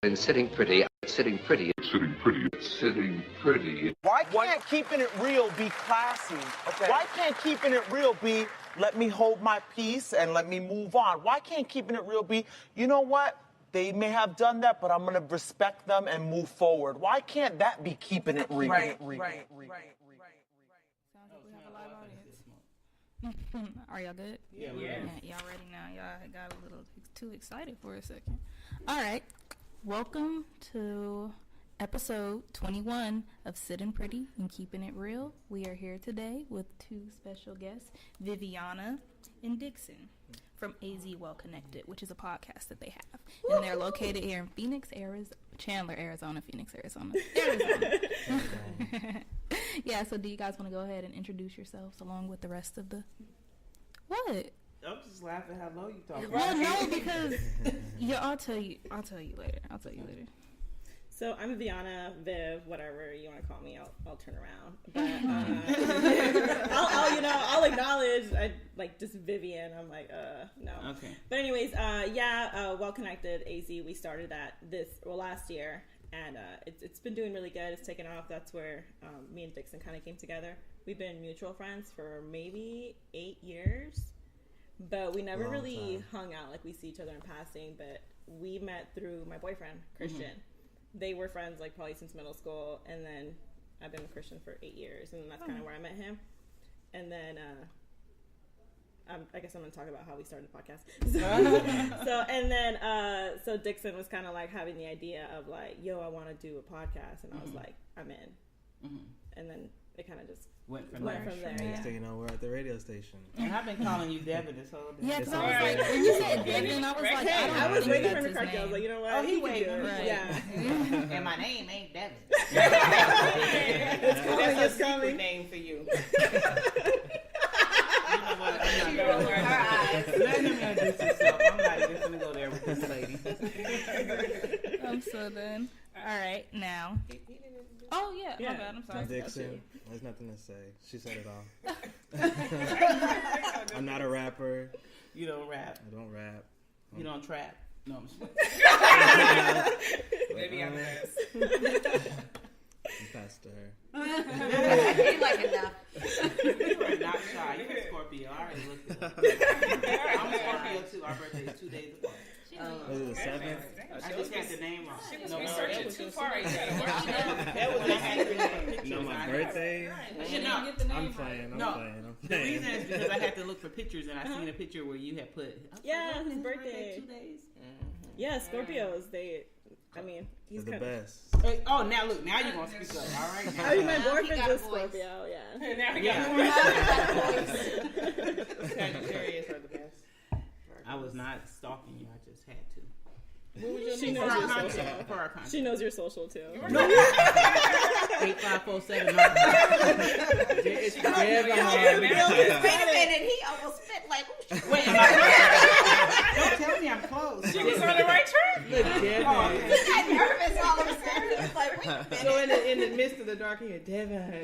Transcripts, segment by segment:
And sitting pretty. Why can't keeping it real be classy? Okay. Why can't keeping it real be let me hold my peace and let me move on? Why can't keeping it real be, you know what? They may have done that, but I'm going to respect them and move forward. Why can't that be keeping it real? Right. Sounds like we have a live audience. Are y'all good? Yeah. Y'all ready now? Y'all got a little too excited for a second. All right. Welcome to episode 21 of Sitting Pretty and Keeping It Real. We are here today with two special guests, Viviana and Dixon from AZ Well Connected, which is a podcast that they have. And they're located here in Phoenix, Arizona. Chandler, Arizona. Phoenix, Arizona. Yeah, so do you guys want to go ahead and introduce yourselves along with the rest of the... What? I'm just laughing how low you talking. Well, no, because... Yeah, I'll tell you later. So I'm Viviana, Viv, whatever you want to call me. I'll turn around, but I'll acknowledge. I like just Vivian. I'm like, no. Okay. But anyways, Well Connected AZ. We started that last year, and it's been doing really good. It's taken off. That's where me and Dixon kind of came together. We've been mutual friends for maybe 8 years, but we never really hung out. Like we see each other in passing, but we met through my boyfriend Christian. Mm-hmm. They were friends like probably since middle school, and then I've been with Christian for 8 years, and that's kind of where I met him. And then I guess I'm gonna talk about how we started the podcast. So Dixon was kind of like having the idea of like, yo, I want to do a podcast, and I was like, I'm in. Mm-hmm. And then it kind of just went from there. Next thing you know, we're at the radio station. And I've been calling you Devin this whole day. Yeah, because I was like, when you said Devin, I was like, I was waiting for him to correct you. I was like, you know what? Oh, he waiting. Right. Yeah. And my name ain't Devin. It's coming. Secret name for you. Let him introduce himself. I'm not even going to go there with this lady. I'm so done. All right, now. Oh, yeah. My bad. I'm sorry. Dixon, there's nothing to say. She said it all. I'm not a rapper. You don't rap. I don't rap. You don't trap. No, I'm just Maybe I'm this. I'm past to her. You like enough. You are not shy. You're a Scorpio. I already looked it up. I'm a Scorpio too. Our birthday is 2 days apart. Was it the 7th? I just got the name wrong. She was researching too far. That was when I had to look for pictures. No, my birthday? I'm playing. The reason is because I had to look for pictures, and I seen a picture where you had put. His birthday. 2 days. Mm-hmm. Yeah, Scorpios. He's the best. Oh, now look. Now you're gonna speak up. All right. I mean, my boyfriend's a Scorpio. Yeah. Now we got Sagittarius are the best. I was not stalking you. I just had to. She knows your social. For our content. She knows your social too. No. 8547. It's Wait a minute, he almost fit like. Wait, don't tell me I'm close. She was on the right track. Look, Devin. He got nervous all of a sudden. He was like, wait a minute. So in the midst of the dark here, Devin.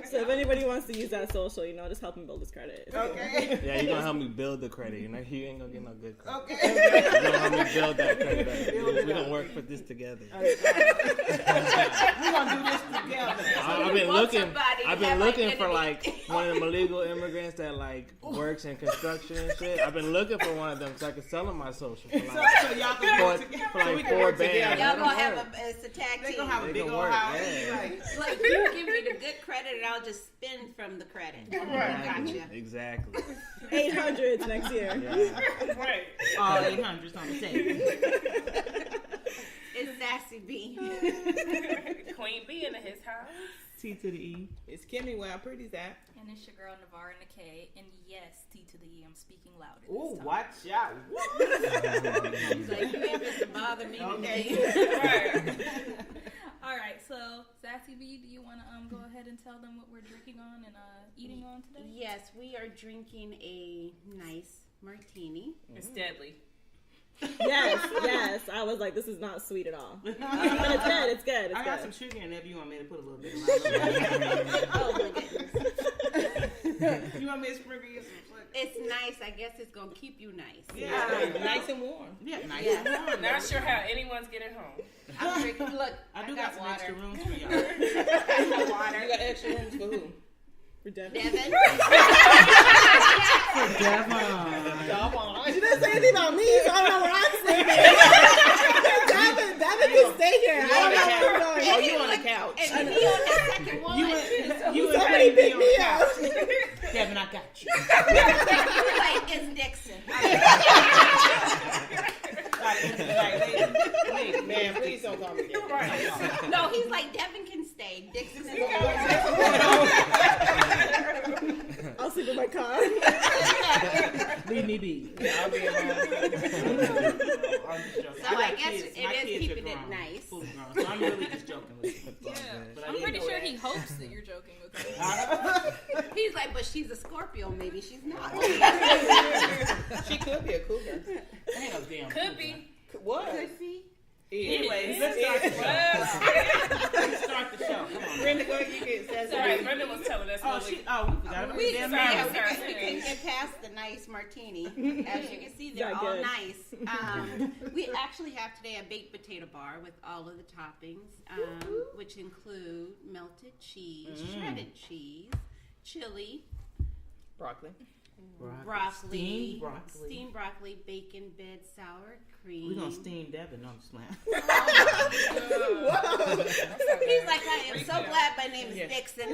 So if anybody wants to use that social, just help him build his credit. Okay. Yeah, you're going to help me build the credit. You ain't going to get no good credit. Okay. You're going to help me build that credit. We're going to work for this together. We're going to do this together. I've been looking for like one of them illegal immigrants that like works in construction and shit. I've been looking for one of them so I can sell them my social for like, so y'all can work together. for like 4 bands. Y'all gonna have it's a tag team. They're going to have a big old house. Yeah. Like you give me the good credit and I'll just spend from the credit. Right. Gotcha. Exactly. 800s next year. Yeah. Right. All 800s on the table. It's Sassy B. Queen B in his house. T to the E. It's Kimmy where I'm pretty's at. And it's your girl, Navarra Nikkei. And yes, T to the E, I'm speaking louder. Ooh, watch out. He's like, you ain't just bother me today. All right, so Sassy B, do you want to go ahead and tell them what we're drinking on and eating on today? Yes, we are drinking a nice martini. It's deadly. Yes. I was like, this is not sweet at all. But it's good. I got some sugar in there if you want me to put a little bit. Oh my goodness. You want me to sprinkle you some? It's nice. I guess it's gonna keep you nice. Yeah, nice and warm. Yeah, nice and warm. Not sure how anyone's getting home. I'm drinking. Look, I do got some water. extra rooms for y'all. Water. You got extra rooms for who? For Devin. Devin. For Devin. She didn't say anything about me, so I don't know where I'm sleeping. Devin can stay here. I don't know where I'm going. Oh, you on the couch. And he on that second one. You and Somebody Patty pick on me the up. couch. Devin, I got you. You're like, it's Dixon. Wait, man, please don't call me Devin. No, he's like, Devin can stay. Dixon is I'll sleep in my car. Leave me be. Yeah, I'll be alone. So I guess it is keeping it nice. So I'm really just joking with you. Yeah, But I I'm didn't pretty know sure that. he hopes that you're joking with him. He's like, but she's a Scorpio. Maybe she's not. She could be a cougar. Ain't no damn Could cougar. be. What? Could be. Anyways, let's start the show. Let's start the show. Come on. Brenda, go ahead. You get Sorry, Brenda was telling us. Oh, we forgot about the damn Yeah, mouth. we can get past the nice martini. As you can see, they're Not all good. nice. We actually have today a baked potato bar with all of the toppings, which include melted cheese, shredded cheese, chili, Broccoli. broccoli, Steamed broccoli. bacon, bed, sour cream. We're going to steam Devin on the slam. He's like, I am so glad my name is Yeah. Dixon.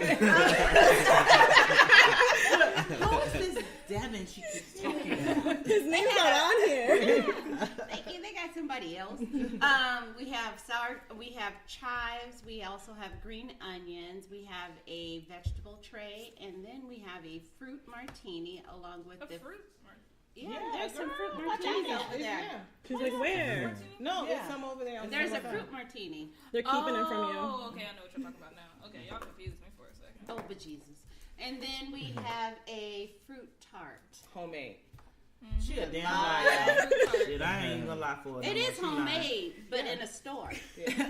Who is this Devin she keeps talking about? His name's not on here. They got somebody else. We have chives. We also have green onions. We have a vegetable tray, and then we have a fruit martini along with the fruit. Yeah, there's some fruit martinis over there. She's like, where? No, there's some over there. On There's the a other fruit side. martini. They're keeping it from you. Oh, okay, I know what you're talking about now. Okay, y'all confused me for a second. Oh, bejesus. And then we have a fruit tart. Homemade. She a damn liar. Shit, I ain't gonna lie for her. It is homemade, but in a store.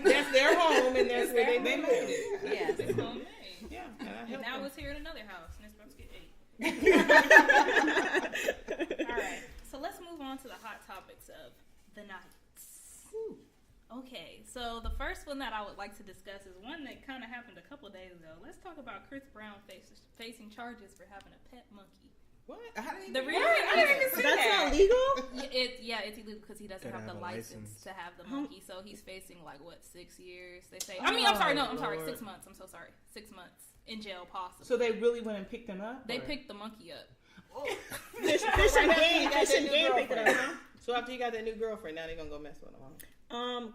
That's their home, and that's where they made it. Yes. It's homemade. Yeah. And now it's here in another house, and it's about to get ate. All right, so let's move on to the hot topics of the nights. Okay, so the first one that I would like to discuss is one that kind of happened a couple of days ago. Let's talk about Chris Brown facing charges for having a pet monkey. What? How did The reason I didn't even see That's that. not legal? it's illegal because he doesn't have the license to have the monkey. So he's facing 6 years. They say. I'm sorry, 6 months. I'm so sorry, 6 months in jail possibly. So they really went and picked him up? They or? picked the monkey up. Fish and game picked it up, huh? So after you got that new girlfriend, now they're gonna go mess with him, huh?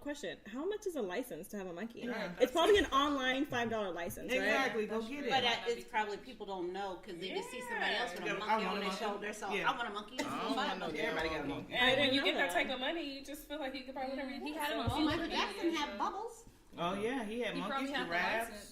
Question. How much is a license to have a monkey? Yeah. It's probably an online $5 license, right? Exactly, go get it. But it's probably people don't know because they just see somebody else with a Yeah, I monkey want on a their monkey. shoulder. So Yeah. I want a monkey. I don't want no everybody got a monkey. I And when didn't you know get that that. type of money, you just feel like you could probably do whatever. He had him on Well, social Michael Jackson media, had so- bubbles. Oh yeah, he had He monkeys, probably had the giraffes. license.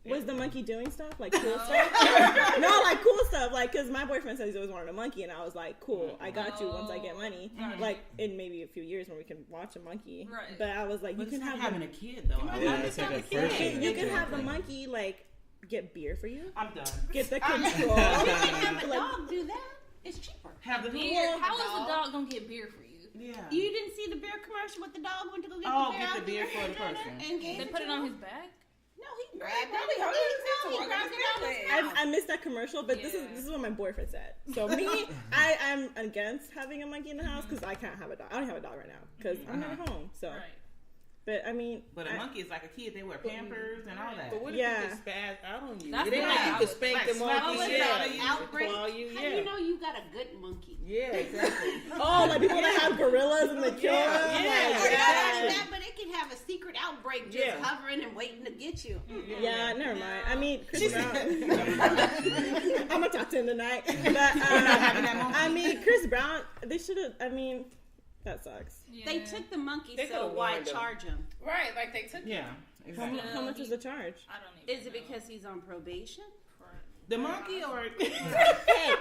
Was the monkey doing stuff? Like cool stuff? No, like cool stuff. Like, because my boyfriend says he's always wanted a monkey, and I was like, cool, I got you once I get money. Right. Like, in maybe a few years when we can watch a monkey. Right. But I was like, But you it's can not have having a kid though. Yeah, it's like a first you can have the monkey, like, get beer for you. I'm done. Get the You control. can have a dog do that. It's cheaper. Have the Beer? Well, How is dog. the dog gonna get beer for you? Yeah. You didn't see the beer commercial with the dog went to go get Oh, the beer. get the out beer there for the and person. And gave They put it on his back. No, he grabbed Probably it. hung He himself to grabbed walk it out on his the mouth. I missed that commercial, but this Yeah. is what my boyfriend said. So me, I'm against having a monkey in the house because I can't have a dog. I don't have a dog right now because I'm not at home. So, Right. but I mean, But a monkey is like a kid. They wear Pampers and all that. But what if Yeah. you just spaz out on you? That's It ain't what like I you would- could spank the like, monkey. What's Yeah. that? You Outbreak? claw you, How yeah. do you know you got a good monkey? Yeah, exactly. oh, like people that have gorillas and the kill Yeah, them. yeah, Like, Not only exactly. that, but it can have a secret outbreak just Yeah. hovering and waiting to get you. Yeah, never mind. I mean, Chris Brown. I'm gonna talk to him tonight. But I mean, Chris Brown. They should have. I mean, that sucks. Yeah. They took the monkey, They so could've why warned him. charge him? Right, like they took Yeah, How, exactly. how much was the charge? I don't even Is it know. because he's on probation? The monkey or Hey,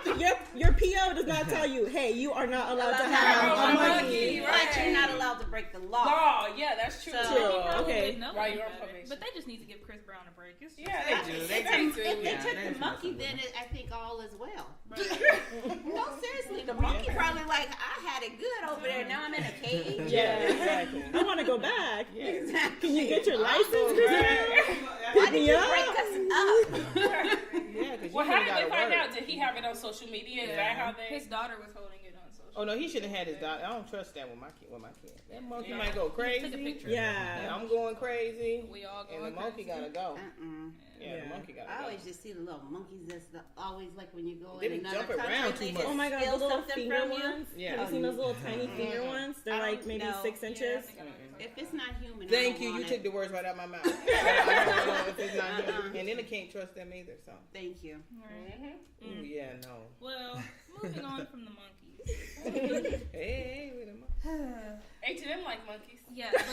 your PO does not tell you, hey, you are not allowed to have a monkey. But you're not allowed to break the law. Yeah, that's true. So- He probably Okay. didn't know Right, any you're on better. probation. But they just need to give Chris Brown a break. It's just, Yeah, they do. They If do. they Yeah, took that's the monkey, then I think all is well. Right. No, seriously, the monkey probably like, I had it good over there. Now I'm in a cage. Yeah, exactly. I want to go back. Exactly. Can you get your license, Chris Brown? Why Pick did me you up. break us up? Yeah, because Well, how did they find out? Did he have it on social media? Is that how they? His daughter was holding it on social. Oh no, he should have had his dog. I don't trust that with my kid. That monkey Yeah. might go crazy. Took a picture. Yeah. I'm going crazy. We all And going the monkey crazy. gotta go. Yeah, Yeah. the monkey gotta I go. always just see the little monkeys that's always like when you go They in be another jumping country, around they too just much. Oh my god, steal the little something finger from you. ones. Yeah. Have you seen those little tiny finger ones? They're I like don't maybe know. 6 inches. If it's not human, Thank I don't you. You want took it. the words right out of my mouth. I don't know if it's not him. And then I can't trust them either. So, Thank you. ooh, yeah, no. Well, moving on from the monkeys. Hey, wait a minute. Ain't to them like monkeys. Yeah, but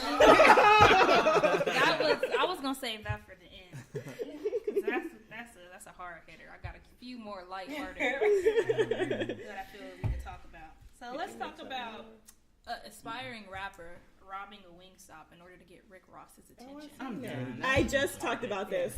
I was gonna save that for the end. 'Cause that's a hard hitter. I got a few more lighthearted that I feel we can talk about. So let's talk about an aspiring rapper robbing a Wingstop in order to get Rick Ross's attention. I'm done. I just talked about this.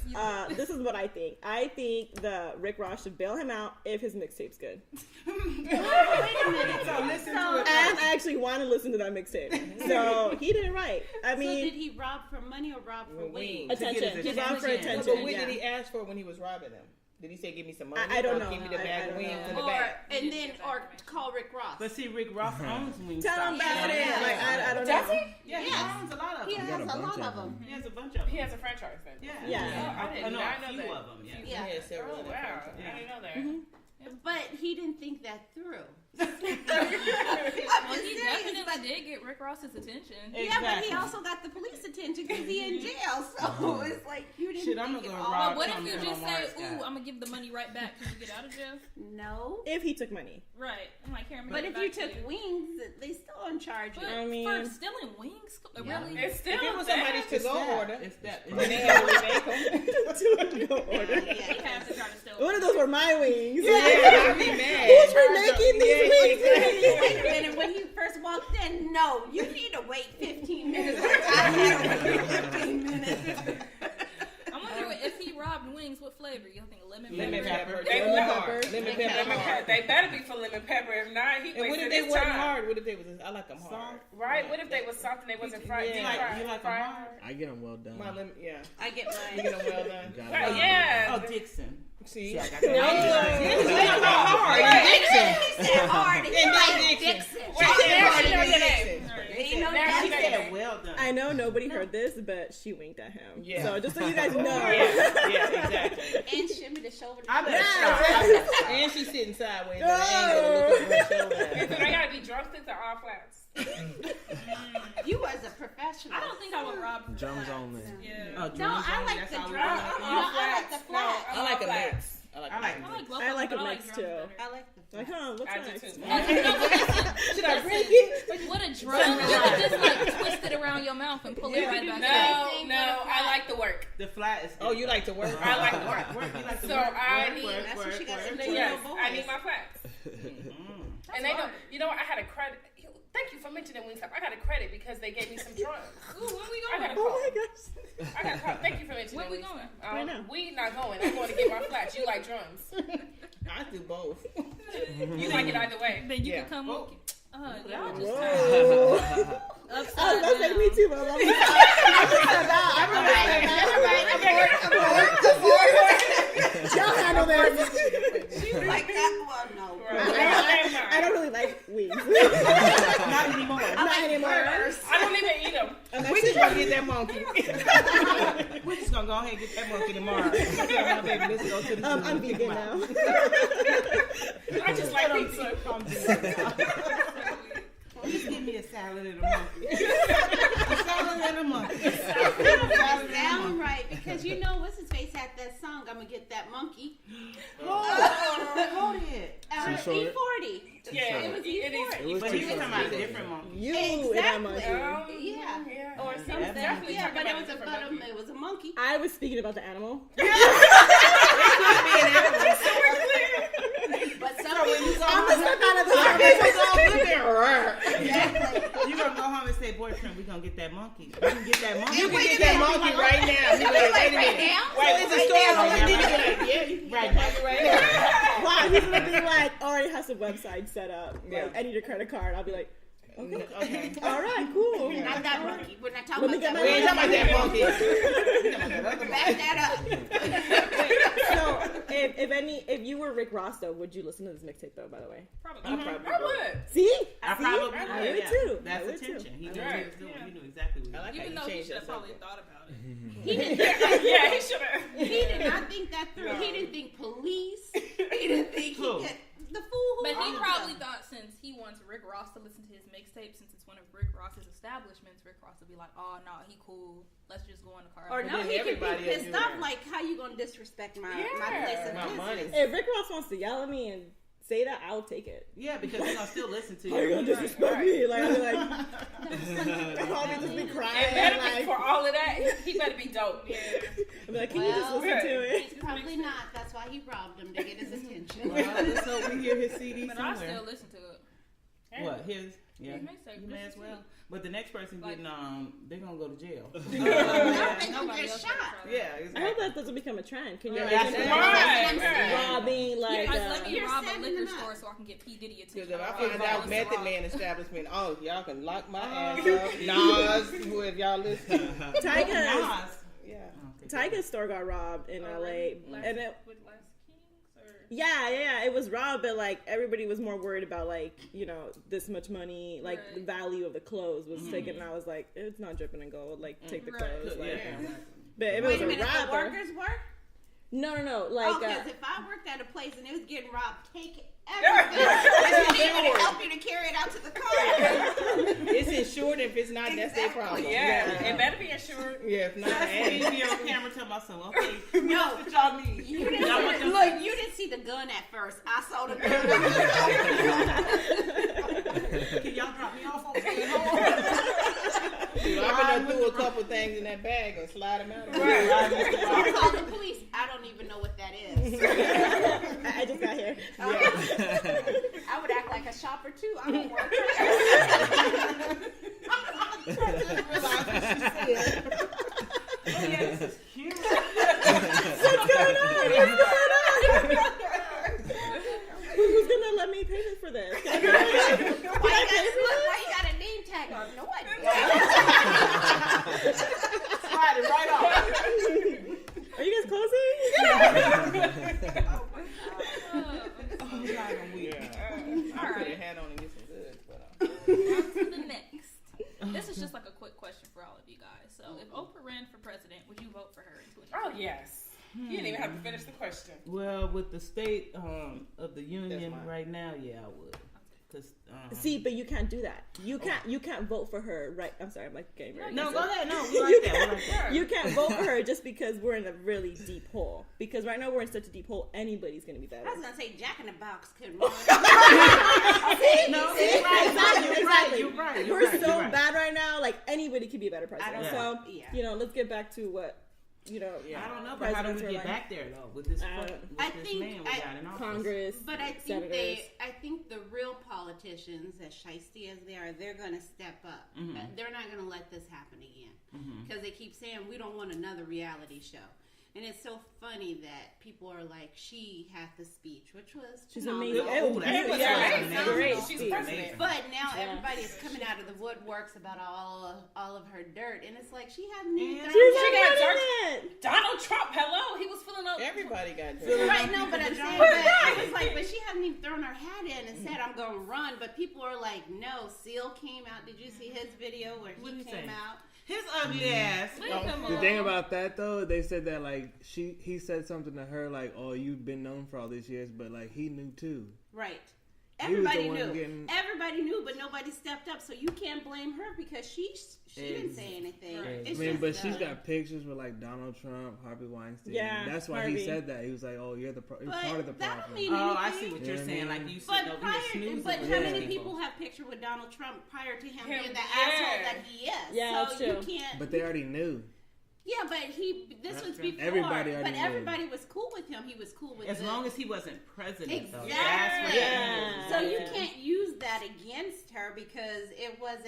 This is what I think. I think the Rick Ross should bail him out if his mixtape's good. Wait a minute. So listen to it. And I actually want to listen to that mixtape. So he did it right. I So did mean, he rob for money or rob for wings? attention. He robbed for But attention. what Yeah. did he ask for when he was robbing them? Did he say, give me some money? I don't or know. Give me the I bag of don't wings know. in the Or back. and then or call Rick Ross. But see, Rick Ross owns Wingstop. Tell him about it. Yeah. Like, I don't Does know. he? Yeah, he Yes. owns a lot of He them. has a lot of them. He has a bunch of them. He has a franchise then. Yeah. Yeah. I did know not a know few that. of them. Yeah. Yeah. He had several Oh of them. wow, Yeah. I didn't know that. But he didn't think that through. Well, I'm he just saying, definitely did get Rick Ross's attention. yeah, but he also got the police attention because he in jail. So it's like you didn't Shit, I'm think not it gonna all. rob But what if Tom you and just Lamar say, Scott. "Ooh, I'm gonna give the money right back when you get out of jail"? No. If he took money. Right. I'm like, here, I'm But gonna if give you it back took to you. wings, they still uncharge you. But I mean- for stealing wings, really? It's still If it was somebody's that. to-go order, It's that. and they had to remake them. Go order. He has to try to steal. One of those were my wings. Yeah, I'd be mad. Who's remaking these wings? Wait a minute. When he first walked in, no, you need to wait 15 minutes. Like, I had to wait 15 minutes. I wonder if he robbed wings, what flavor? You think lemon Lemon pepper? pepper. They Lemon know. pepper. Lemon pepper. They better be for lemon pepper. If not, he And what if wasted they his wasn't time. hard? What if they was? I like them hard. Right? What if they was soft and they wasn't fried? Yeah. deep fried? You like fried? them hard? I get them well done. My lemon, yeah. I get You mine. get them well done. Got Right, it. yeah. Oh, Dixon. See, See, I got No. that. hard. Dixon. He said hard. He And like Dixon. Dixon. Wait, now she know your name. They know Now she that. know your Yeah, name. well done. I know nobody heard this, but she winked at him. Yeah. So just so you guys know. Yeah, exactly. And shimmy the shoulder. I let Yes. her stop. And she's sitting sideways at an angle to look over her shoulder. So they gotta be drumsticks or all flats. You was a professional. I don't think I would rob Drums only. Yeah. Oh, No, drums I only, like that's the all we drum. want. No, I like the flat. I like a flats. mix. I like I like a I mix. like both I of like them, a but mix, drums too. better. I like the Like, flat. huh, what's I do next? too. Should I break it? What a drum! You could just like twist it around your mouth and pull it right back out. No, I like the work. The flat is. Oh, you like to work? I like work. You like to So work. I work, need- work, that's what she got work, to work, do. work. Yes, boys. I need my flats. Mm. And they know, you know what? I had a credit. Thank you for mentioning Wingstop. I got a credit because they gave me some drums. Ooh, where we I got a going? Oh call. my gosh. I got a call. Thank you for mentioning Where we Wingstop. going? Right now. We not going. I'm going to get my flats. You like drums. I do both. You like it either way. Then you Yeah. can come. Oh. Y'all just Whoa. upside Oh, don't take down. me too, but I'm Y'all handle this. She was like that. Well, no. I don't really like wings. Not anymore. Not anymore. I don't even eat them. We just gonna get that monkey. We're just gonna go ahead and get that monkey tomorrow. Tell my baby, let's go to the zoo I'm and pick vegan him out. now. I just like pizza. Just give me a salad and a monkey. A salad and a monkey. Sound right, because you know what's his face had that song. I'm gonna get that monkey. Hold it. Too short? E40. Yeah, It was it is. It was But too he's talking short. about a different monkey. You and that monkey. Yeah. Or something. Yeah, Definitely Yeah, talking but it about was a a different monkey. it was a monkey. I was speaking about the animal. But some When you people go I'm gonna step out of the some people gonna look at her. exactly. You gonna go home and say, boyfriend, we gonna get that monkey. We can get that monkey. You can get that monkey right now. You better wait a minute. Wait, it's a story. Yeah, you can get that monkey right now. Wow, he's gonna be like, already has a website set up. Like, I need a credit card. I'll be like, okay. All right, cool. Not that monkey. We're not talking about that. We ain't talking about that monkey. Back that up. So, if you were Rick Ross, though, would you listen to this mixtape, though? By the way, Probably. I would. see, I probably I would, would too. That's I would attention. too. He knew what he was doing. He knew exactly what he was doing. Even though he should have probably thought about it. He didn't. Yeah, he should have. He did not think that through. He didn't think police. He didn't think the fool who But he owns probably them. thought since he wants Rick Ross to listen to his mixtape, since it's one of Rick Ross's establishments, Rick Ross would be like, "Oh no, he cool. Let's just go in the car." Or no, then he could be everybody pissed will do off. that. Like, how you gonna disrespect my place of My business? money. If Rick Ross wants to yell at me and say that, I'll take it. Yeah, because they're gonna still listen to you. How you gonna disrespect me? Like, I'll be like, I'll just be It crying. better be Like, for all of that. He better be dope. Yeah. I'll be like, can you just listen to it? He's probably not. That's why he robbed him to get his attention. Well, let's hope we hear his CD But I somewhere. still listen to it. What, his? Yeah. His mixtape, You may listen as to well. it. But the next person getting, they're gonna go to jail. I think Nobody he'll else get better shot. try that. Yeah, I exactly. hope that doesn't become a trend. Can you Yeah, imagine that's robbing like? Let me You're rob a setting liquor them up. store so I can get P Diddy Because attention. if I Or find rob out a Method Ciroc. Man establishment, oh, y'all can lock my ass up. Nas, who if y'all listen. Tyga's store got robbed in LA, and it. With Last Kings or Yeah, it was robbed, but like everybody was more worried about like this much money, like the value of the clothes was taken. And I was like, it's not dripping in gold. Like take the clothes. Like, but if it Wait was a minute, the robber, workers work? No. Like, Because if I worked at a place and it was getting robbed, take everything. It's able to help you to carry it out to the car. It's insured. If it's not, that's their problem. Yeah, it better be insured. Yeah, if not, That's when you be on camera talking about something. Okay, No. what y'all need? You didn't Y'all want them- look, you didn't see the gun at first. I saw the gun. Can y'all drop me off over I've been there through a couple things in that bag and slide them out. You call the police. I don't even know what that is. I just got here. I would act like a shopper too. I don't work. Who's gonna let me pay for this? Why you got a name tag on? No one. Slide it right off. Are you guys closing? I put a hat on and get some goods, but On to the next. This is just like a quick question for all of you guys. So, if Oprah ran for president, would you vote for her in 2020? Oh yes. You didn't even have to finish the question. Well, with the state of the union right now, yeah, I would. Cause, See, but you can't do that. You can't vote for her, right? I'm sorry, I'm like getting ready. no, go ahead. No, we like that. We like that. You can't vote for her just because we're in a really deep hole. Because right now we're in such a deep hole, anybody's gonna be better. I was gonna say Jack in the Box could run. No, you're right. We're so bad right now. Like anybody could be a better president. I So don't- let's get back to what I don't know, but how do we get back there though with this? I man think we got in office? Congress, But I think senators. I think the real politicians, as shiesty as they are, they're going to step up. They're not going to let this happen again because they keep saying we don't want another reality show. And it's so funny that people are like, she had the speech, which was She's phenomenal. amazing. Oh, that was Yeah, amazing. great She's speech. president. But now everybody is coming out of the woodworks about all of her dirt, and it's like she hasn't even thrown She's She not got doing dirt. it. Donald Trump, hello. He was filling up. everybody got drunk. Right, no, but I'm saying that it was like, but she hasn't even thrown her hat in and said, I'm going to run. But people are like, no, Seal came out. Did you see his video where What he did he came say? out? His ugly ass. Leave him The thing alone. about that though, they said that like he said something to her like, "Oh, you've been known for all these years," but like he knew too. Right. He was the Everybody one knew. getting- Everybody knew, but nobody stepped up. So you can't blame her because she didn't say anything. Right. It's I mean, just, but she's got pictures with like Donald Trump, Harvey Weinstein. Yeah, That's why Harvey. he said that. He was like, "Oh, you're But part of the that don't problem." mean Oh, I anything. see what you're Yeah, saying. man. Like you But sitting over here snoozing. but with how these many people have picture with Donald Trump prior to him being the yeah. asshole that he is? Yeah, so that's you true. can't. But they already knew. Yeah, but this was before. Everybody was cool with him. He was cool with as long as he wasn't president. Exactly. Though. That's Yeah. So you can't use that against her because it was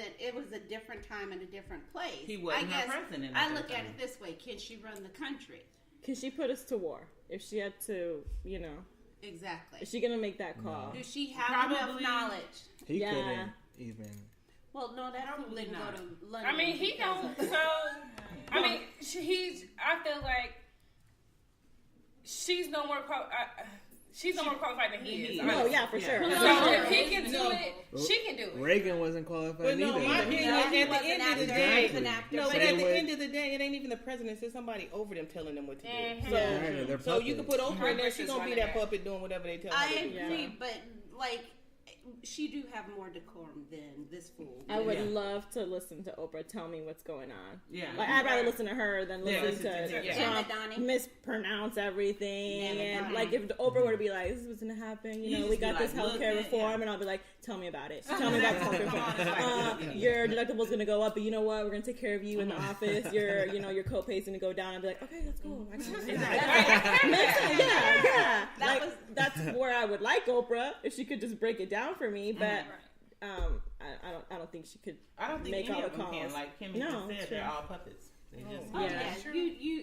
a different time and a different place. He wasn't her president. I look at it this way: can she run the country? Can she put us to war if she had to? Exactly. Is she gonna make that call? Do she have enough knowledge? He couldn't even. Well, no, that probably didn't go to London. I mean, he don't. So, I mean, I feel like she's no more qualified than he is. Oh yeah, for sure. So if he can do it, she can do it. Reagan wasn't qualified But no, either. my opinion at the end of the day, an actor. but at the end of the day, it ain't even the president. It's somebody over them telling them what to do. So you can put Oprah in there. She's gonna be that puppet doing whatever they tell her to do. I agree, but like. She do have more decorum than this fool. I would love to listen to Oprah tell me what's going on. Yeah. Like, I'd rather listen to her than listen to Trump mispronounce everything. And like if Oprah were to be like, this is what's going to happen, we got this healthcare reform, and I'll be like, tell me about it. Tell me about the healthcare reform. Your deductible's going to go up, but you know what? We're going to take care of you in the office. Your copay's going to go down. I'll be like, okay, let's go. That's where I would like Oprah if she could just break it down for me, but I don't think she could. I don't think make any all of the them calls. can. Like Kimmy just said, they're all puppets. They just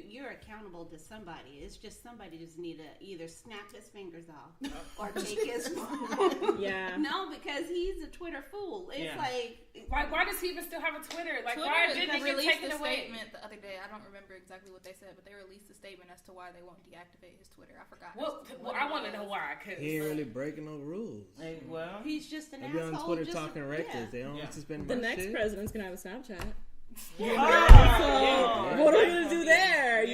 you're accountable to somebody. It's just somebody just need to either snap his fingers off or take his phone. No, because he's a Twitter fool. It's like why does he even still have a Twitter? Like Twitter why didn't he get taken away? Statement the other day. I don't remember exactly what they said, but they released a statement as to why they won't deactivate his Twitter. I forgot. Well, I want to know why. Cause he ain't really breaking no rules. Well, he's just an asshole. They be on Twitter just talking reckless. They don't suspend the next president's gonna have a Snapchat. What are we gonna do there?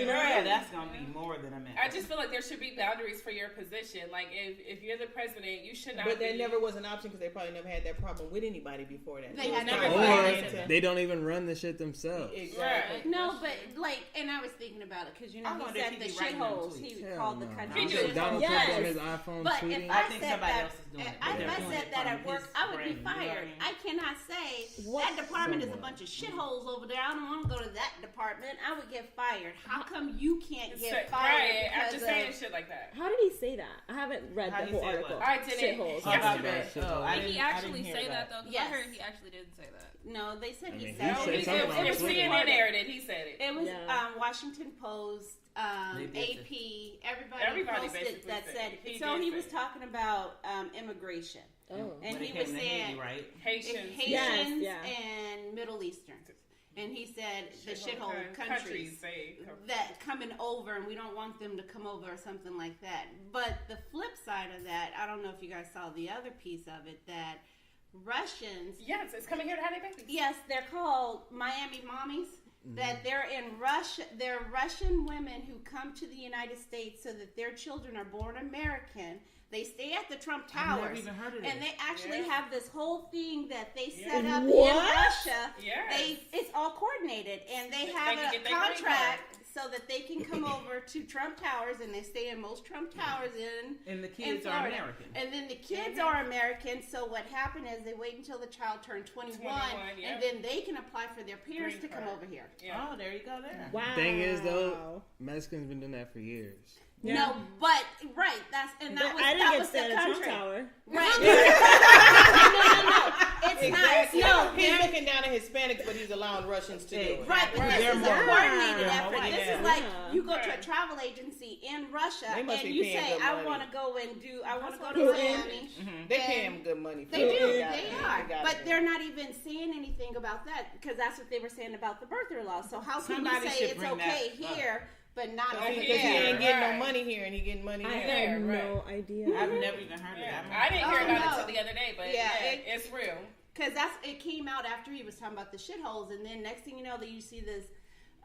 That's gonna be more than a minute. I just feel like there should be boundaries for your position. Like if you're the president, you should not. But that never was an option because they probably never had that problem with anybody before that. They had or they don't even run the shit themselves. Exactly. No, but and I was thinking about it because he said the shitholes. He called the country. Donald Trump on his iPhone but tweeting. if I said that at work, I would be fired. I cannot say that department is a bunch of shitholes over there. I don't want to go to that department. I would get fired. How come you can't get fired? Right, after saying shit like that. How did he say that? I haven't read the whole article. I didn't. Did he actually say that though? Yes. I heard he actually didn't say that. No, they said he said it. It was CNN narrated. He said it. It was Washington Post, AP. Everybody posted that said it. So he was talking about immigration. And he was saying Haitians and Middle Easterns. And he said the shithole countries that coming over, and we don't want them to come over or something like that. But the flip side of that, I don't know if you guys saw the other piece of it, that Russians... Yes, it's coming here to have their babies. Yes, they're called Miami mommies. That they're in Russia. They're Russian women who come to the United States so that their children are born American. They stay at the Trump Towers. I've never even heard of and this. they actually have this whole thing that they set up in Russia. Yes. It's all coordinated, and they have a contract so that they can come over to Trump Towers, and they stay in most Trump Towers and the kids are American. And then the kids are American, so what happened is they wait until the child turned 21 and then they can apply for their parents to come over here. Yeah. Oh, there you go there. Wow. Thing is, though, Mexicans been doing that for years. Yeah. No, but that was the country. Trump Tower. Right. No. It's exactly. not. No, he's looking down at Hispanics, but he's allowing Russians to do it. Right, but this is a coordinated effort. This is like you go to a travel agency in Russia and you say, I want to go to Miami. They pay him good money. They do. They are. But they're not even saying anything about that because that's what they were saying about the birther law. So how can you say it's okay here? But not over because there. he ain't getting no money here, and he getting money I there. had no idea. I've never even heard of that. I didn't hear about it until the other day, but it's real. Because it came out after he was talking about the shitholes, and then next thing you know, that you see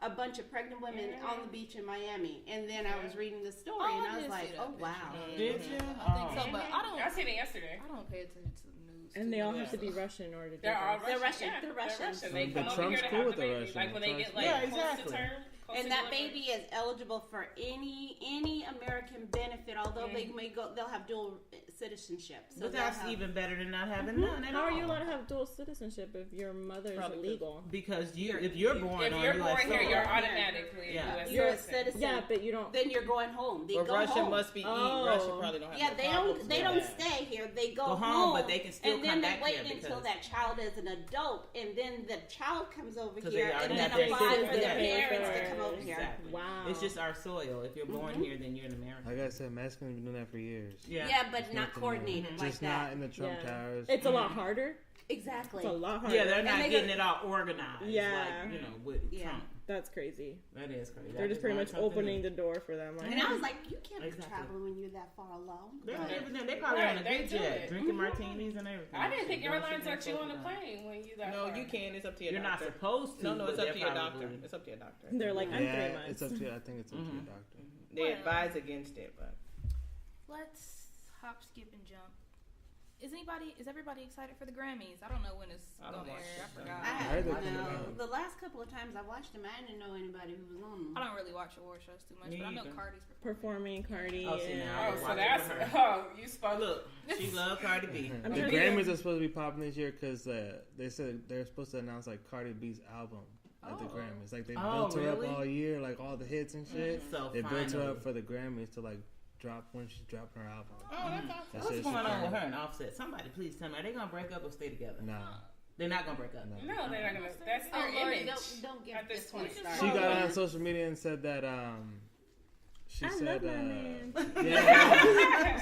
a bunch of pregnant women on the beach in Miami, and then I was reading the story, and I was like, oh wow. Did you? I think so, but I seen it yesterday. I don't pay attention to the news. And they all have to be Russian in order to do They're that. Russian. They're Russian. They come over here to have the baby. Like when they get close to term. And that baby is eligible for any American benefit, although they'll have dual citizenship. So but that's even better than not having none at all. How are you allowed to have dual citizenship if your mother is illegal? Because if you're born here, you're automatically a U.S. You're a citizen. Yeah, but you don't. Then you're going home. They go Russia home. must be. Russia probably don't have. They don't stay here. They go home, but they can still come back here. And then they wait until that child is an adult, and then the child comes over here, here, and then apply for the parents to come over here. Wow. It's just our soil. If you're born here, then you're an American. Like I said, Mexicans have been doing that for years. Yeah, but not coordinated like just that. not in the Trump towers. It's a lot harder. Exactly. It's a lot harder. Yeah, they're not getting it all organized. Yeah. Like, with Trump. That's crazy. That is crazy. They're just pretty much opening the door for them. And I was like, you can't be traveling when you're that far alone. They probably on a good jet, drinking martinis and everything. I didn't think airlines let you on the plane when you that far. No, you can. It's up to your You're doctor. not supposed to. No, it's up to your doctor. It's up to your doctor. They're like, I'm 3 months. It's up to you. I think it's up to your doctor. They advise against it, but let's hop, skip, and jump. Is everybody excited for the Grammys? I don't know when it's going to air. I forgot. The last couple of times I watched them, I didn't know anybody who was on them. I don't really watch award shows too much, but I know Cardi's performing. Cardi. So you spoke. Look, she loves Cardi B. The Grammys are supposed to be popping this year because they said they're supposed to announce like Cardi B's album at the Grammys. Like they built her up all year, like all the hits and shit. So they built her up for the Grammys to like drop when she dropped her album. Oh, that's awesome. What's going on with her and Offset? Somebody please tell me. Are they gonna break up or stay together? No. They're not gonna break up. No, they're not gonna. That's their image. Don't get at this point. She got on social media and said that she said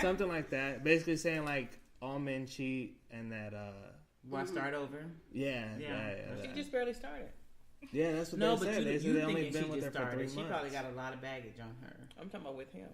something like that. Basically saying like all men cheat and that why start over? Yeah. She just barely started. Yeah, that's what they said. They said they only been with her for 3 months. She probably got a lot of baggage on her. I'm talking about with him.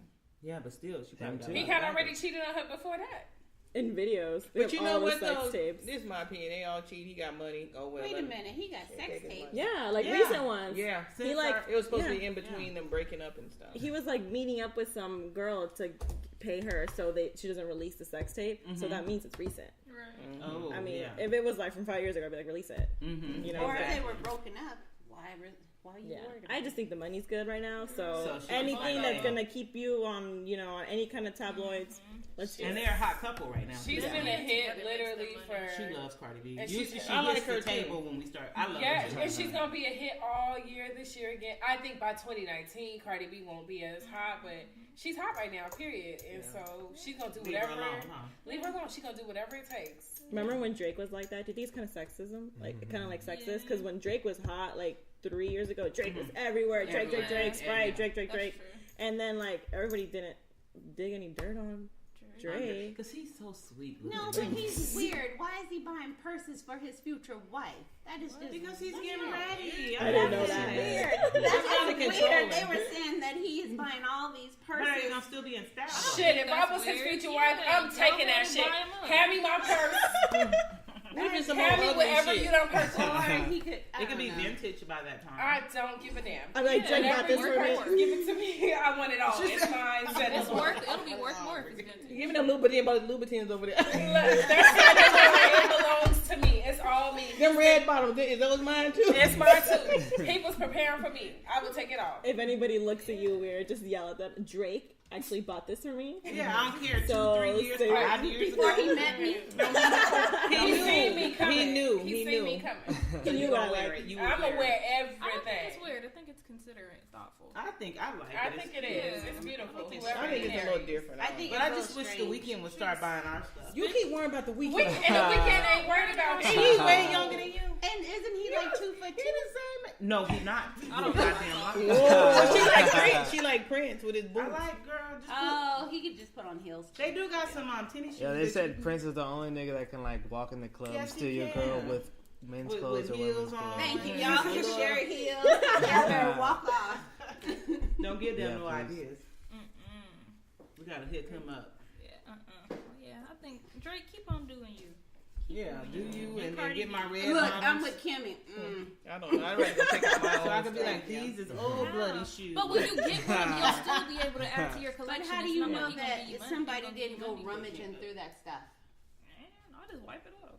Yeah, but still, she probably got he had already cheated on her before that. In videos. But you know what though? Tapes. This is my opinion. They all cheat. He got money. Oh well. Wait a minute. He got sex tapes. Yeah, like recent ones. Yeah. He like it was supposed to be in between them breaking up and stuff. He was like meeting up with some girl to pay her so she doesn't release the sex tape. So that means it's recent. Right. Oh, I mean, if it was like from 5 years ago, I'd be like, release it. You know, or if they were broken up, why are you worried about I just think the money's good right now. So anything that's gonna keep you on, on any kind of tabloids, let's do it. And they're a hot couple right now. She's been a hit literally for. She loves Cardi B. And usually she I hits the table when we start. I love her. And she's gonna be a hit all year this year again. I think by 2019, Cardi B won't be as hot, but she's hot right now. Period. And so she's gonna do whatever. Leave her alone. She's gonna do whatever it takes. Remember when Drake was like that? Did these kind of sexism? Like kind of like sexist? Because when Drake was hot, like 3 years ago, Drake was everywhere. Drake, Sprite, Drake. And then like everybody didn't dig any dirt on Drake. Because he's so sweet. No, but he's weird. Why is he buying purses for his future wife? That is just because he's getting ready. I didn't know that. Weird. That's weird. They were saying that he is buying all these purses. But he's gonna still be in style. Shit, if I was his future wife, I'm taking that shit. Hand me my purse. Hand me whatever you don't purchase. It could be vintage by that time. I don't give a damn. I'm like, Drake got this for me. Give it to me. I want it all. It's mine. It'll be worth more if it's vintage. Give me the Louboutins over there. That's it belongs to me. It's all me. Them red bottles, is those mine too? It's mine too. He was preparing for me. I would take it all. If anybody looks at you weird, just yell at them. Drake actually bought this for me. Yeah, I don't care. So, 2-3 years, 5 years before he met me. He seen me coming. He knew. He seen me coming. You gonna wear it. I'm gonna wear I don't think everything. it's weird. I think it's considerate, thoughtful. I think I like it. I think it is. It's beautiful. I think it's a little different. But I just wish the weekend would start buying our stuff. You keep worrying about the weekend. And the weekend ain't worried about me. He's way younger than you. And isn't he like 2'2"? No, he's not. I don't goddamn like. She like Prince with his boots. I like girl. Oh, he could just put on heels. They do got some tennis shoes. Yeah, they said Prince is the only nigga that can like walk in the club and steal your girl with men's clothes or women's clothes. Thank you. Y'all can share heels. Y'all better walk off. Don't give them no ideas. We gotta hit him up. Yeah, I think Drake, keep on doing you. Yeah, do you and then get my red Look, bottoms. I'm with Kimmy. I don't know. I'd rather go pick up my own. So I could be like, these is old bloody shoes. But when you get one, you'll still be able to add to your collection. But how do you know that somebody didn't go rummaging through that stuff? Man, I'll just wipe it off.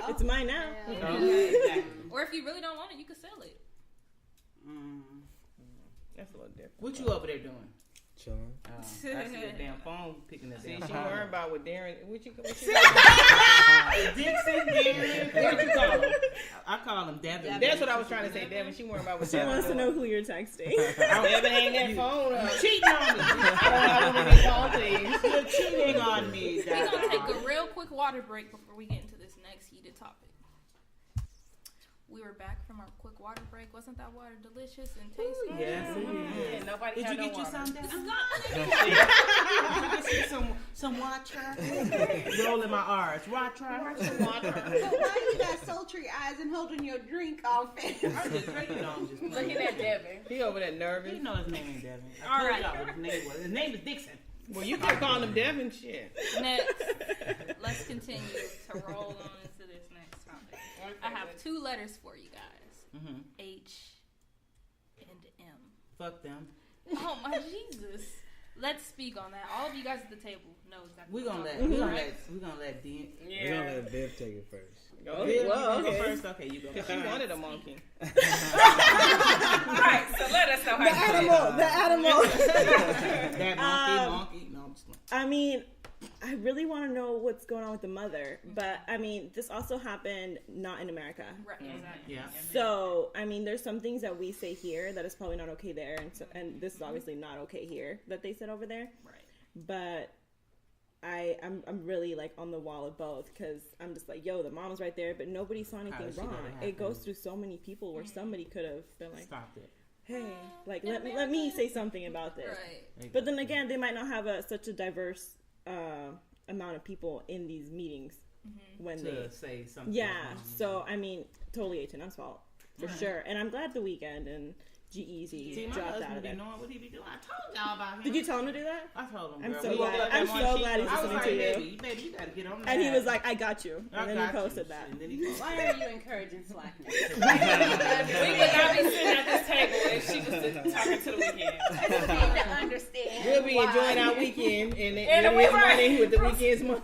It's mine now. Okay, exactly. Or if you really don't want it, you can sell it. That's a little different. What you over there doing? Chilling. I see the damn phone picking the damn She phone. worried about what Darren. What you Dixon, Darren. What you call him? I call him Devin. That's what I was trying to say, Devin. She worried about what Devin. She wants to know who you're texting. Devin ain't that phone up. Cheating on me. I don't have any phone, please. You're cheating on me. We're going to take a real quick water break before we get into this next heated topic. We were back from our quick water break. Wasn't that water delicious and tasty? Yes, it is. Yeah, nobody Did had you get no you water. some, Devin? Did you get some water? Rolling my R's. Water. But why you got sultry eyes and holding your drink all fast? I'm just drinking on just Looking at Devin. He over there nervous. You know his name ain't Devin. All right. I told y'all what his name was. His name is Dixon. Well, you can call him Devin. Shit. Next, let's continue to roll on into this next topic. I have 2 letters for you guys. H and M. Fuck them. Oh my Jesus! Let's speak on that. All of you guys at the table know exactly. We're gonna let Dean. Yeah. We're gonna let Viv take it first. Go Viv, well, go okay. first. Okay, you go. She wanted a monkey. Right, so let us know how The animal. That monkey. No, I'm just like, I mean, I really want to know what's going on with the mother, but I mean, this also happened not in America. Right. Exactly. yeah. So, I mean, there's some things that we say here that is probably not okay there, and this is obviously not okay here that they said over there. Right. But I'm really like on the wall of both because I'm just like, yo, the mom's right there, but nobody saw anything wrong. It goes through so many people where somebody could have been like, Stop it. hey, like let me say something about this. Right. But then again, they might not have such a diverse amount of people in these meetings when To they say something. yeah. So I mean, totally H&M's fault for sure. And I'm glad The Weeknd and G-Eazy See, my dropped out of husband be there. knowing what he be doing. I told y'all about him. Did you tell him to do that? I told him. I'm girl. so We glad. looked at I'm that so one glad sheet. he's I was listening like, to you. Baby, you gotta get on that. And he was like, I got you. I And then got he posted you. that. And then he posted Why are you encouraging slackness? We would not be sitting at this table if she was talking to The Weeknd. I just need to understand. We'll be why. enjoying our weekend and And his right. money with the weekend's money.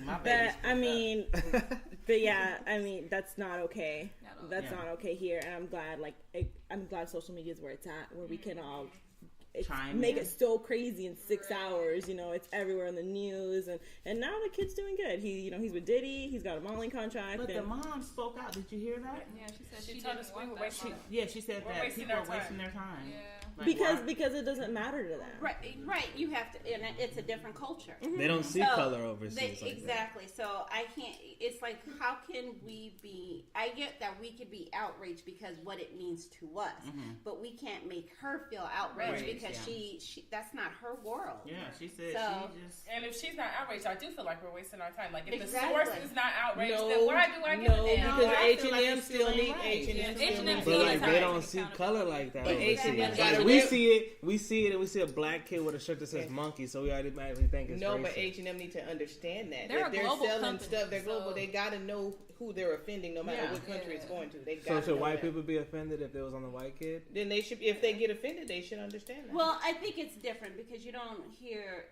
My But baby's I mean, but yeah, I mean that's not okay. Not That's Yeah. not okay here, and I'm glad. Like, I'm glad social media is where it's at, where we can all Chime make in. it so crazy in 6 hours. You know, it's everywhere in the news, and now the kid's doing good. He's with Diddy. He's got a modeling contract. But the and- mom spoke out. Did you hear that? Yeah, she said she told didn't us we want were that. wasting- Yeah, she said We're that wasting people our are time. wasting their time. Yeah. Like, because why? it doesn't matter to them. Right. You have to, and it's a different culture. They don't see So, color overseas. like that. exactly. So I can't. It's like, how can we be? I get that we could be outraged because what it means to us, but we can't make her feel outraged Right, because yeah. she that's not her world. Yeah, she said So- she just. And if she's not outraged, I do feel like we're wasting our time. Like, if Exactly. the source is not outraged, No, then why do I give no, a damn? because I feel H&M like it's still still need ain't right. H&M. Yeah, still H&M need- But like Right. they don't see color like that. But overseas. H&M Like, gotta we rep- see it, and we see a black kid with a shirt that says monkey, so we automatically think it's No, racist. but H&M need to understand that. They're if a they're global selling company, stuff, they're global. so- They gotta know who they're offending, no matter Yeah. what country it's going to. They So gotta should know white that. people be offended if it was on the white kid? Then they should. If they get offended, they should understand that. Well, I think it's different because you don't hear.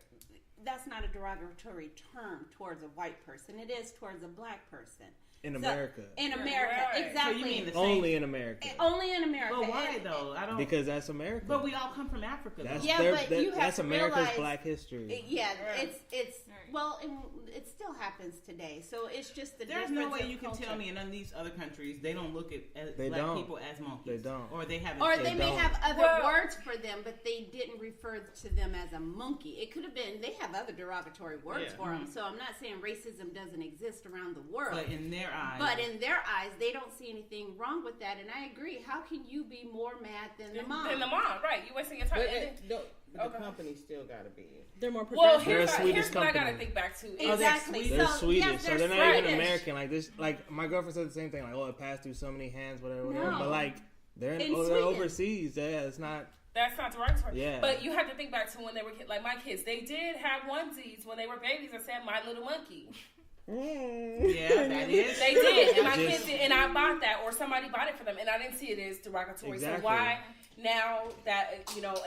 That's not a derogatory term towards a white person. It is towards a black person. In So- America. In America, Right. exactly. So you mean the same? Only in America. Only in America. But why And- though? I don't. Because that's America. But we all come from Africa. That's Though. Yeah, their, but that- you have that's to America's realize- black history. Yeah, Right. it's Right. well, it still happens today. So it's just the There's difference no way of you can culture. tell me in none of these other countries they don't look at They black don't. people as monkeys. They don't. Or they haven't. Or said they may don't. have other Well- words for them, but they didn't refer to them as a monkey. It could have been they have other derogatory words Yeah. for them. So I'm not saying racism doesn't exist around the world. But in their eyes. But in their eyes, they don't see anything wrong with that, and I agree. How can you be more mad than the mom? Then the mom, right? You wasting your time. but And then- the Okay. company still gotta be. They're more well, progressive. They're a here's Swedish what I gotta company. think back to. they're Exactly. Swedish. They're So, Swedish, yes, so they're not Swedish. even American. Like this, like my girlfriend said the same thing. Like, oh, it passed through so many hands, whatever. No. But like they're In they're Sweden. overseas. Yeah, it's not. That's not derogatory. Yeah. But you have to think back to when they were like my kids. They did have onesies when they were babies that said "My Little Monkey." Yeah, that is. They did, and my Just- kids did, and I bought that, or somebody bought it for them, and I didn't see it as derogatory. Exactly. So why now that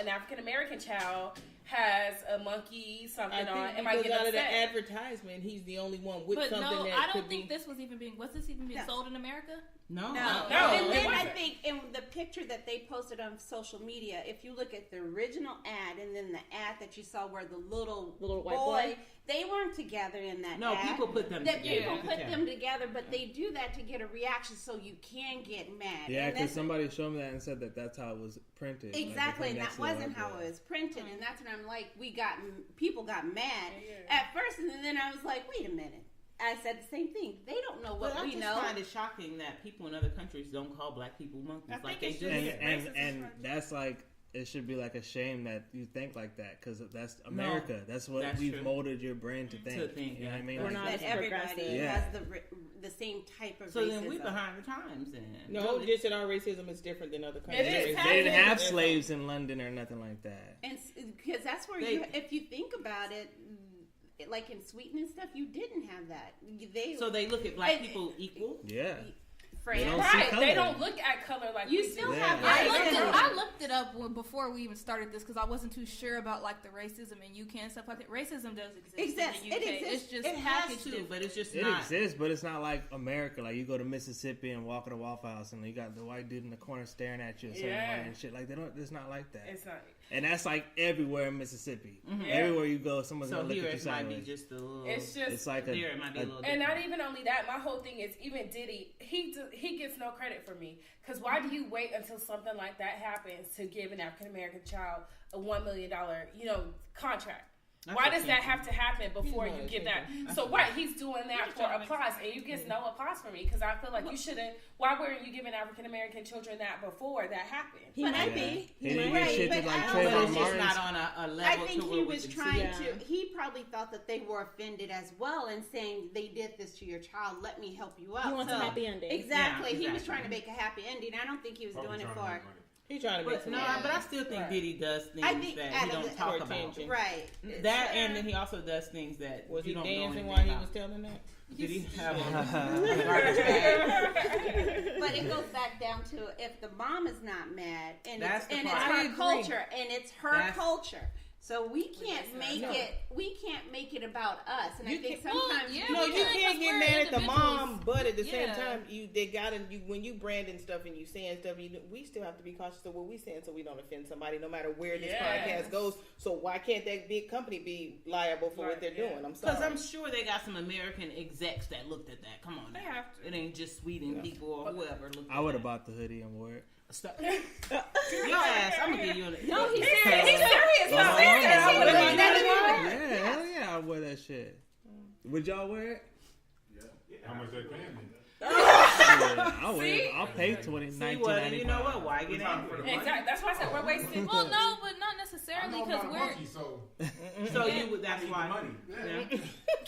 an African American child has a monkey something on. Am I getting out of the advertisement? He's the only one with something that I don't could think be. this was even being. Was this even being sold in America? No. And then I think in the picture that they posted on social media, if you look at the original ad and then the ad that you saw where the little white boy, they weren't together in that ad. No, people put them together. People put them together, but they do that to get a reaction so you can get mad. Yeah, because somebody showed me that and said that that's how it was printed. Exactly, and that wasn't how it was printed. And that's when I'm like, people got mad at first, and then I was like, wait a minute. I said the same thing. They don't know what we know. I just find it shocking that people in other countries don't call black people monkeys like they do. And that's like, it should be like a shame that you think like that, because that's America. That's what we've molded your brain to think. You know what I mean? We're not that everybody has the same type of racism. So then we're behind the times then. No, just that our racism is different than other countries. They didn't have slaves in London or nothing like that. And because that's where if you think about it, like in Sweden and stuff, you didn't have that. So they look at black people equal? Yeah. They don't look at color like you still have. I looked it up before we even started this because I wasn't too sure about like the racism in UK and stuff like that. Racism does exist in the UK. It's just packaged but it's just it exists, but it's not like America. Like you go to Mississippi and walk at a Waffle House and you got the white dude in the corner staring at you a certain way and shit. Like it's not like that. It's not. And that's like everywhere in Mississippi. Mm-hmm. Everywhere you go, someone's gonna look at you sideways. Might be just a little. It's like here it might be a little. And not even only that, my whole thing is even Diddy. He gets no credit for me because why do you wait until something like that happens to give an African American child a $1 million contract? Why does that have to happen before you give that? So he's doing that for applause, and you get no applause from me because I feel like you shouldn't. Why weren't you giving African American children that before that happened? He might be. He didn't get shit like Trayvon Martin. Not on a level. I think he was trying to. He probably thought that they were offended as well, and saying they did this to your child. Let me help you out. He wants a happy ending. Exactly. He was trying to make a happy ending. I don't think he was doing it for. He's trying to make but I still think Diddy does things that he don't talk about. Right. That and then he also does things that was he don't dancing know while he was telling that? Did he have a garbage bag? But it goes back down to if the mom is not mad and it's her culture. So we can't make it. We can't make it about us. And I think sometimes you can't get mad at the mom, but at the same time, when you branding stuff and you saying stuff, we still have to be cautious of what we saying so we don't offend somebody, no matter where this podcast goes. So why can't that big company be liable for what they're doing? I'm sorry. Because I'm sure they got some American execs that looked at that. Come on, they have to. It ain't just Sweden people or whoever. I would have bought the hoodie and wore it. Your ass, I'm gonna give you a. No, he's serious. He's serious. Yeah, I wear that shit. Would y'all wear it? Yeah. How much they paying me? I'll pay $19.95. You know what? Why get angry? Exactly. That's why I said we're wasting. Well, no, but not necessarily because we're. So you would. That's why. Money. Yeah.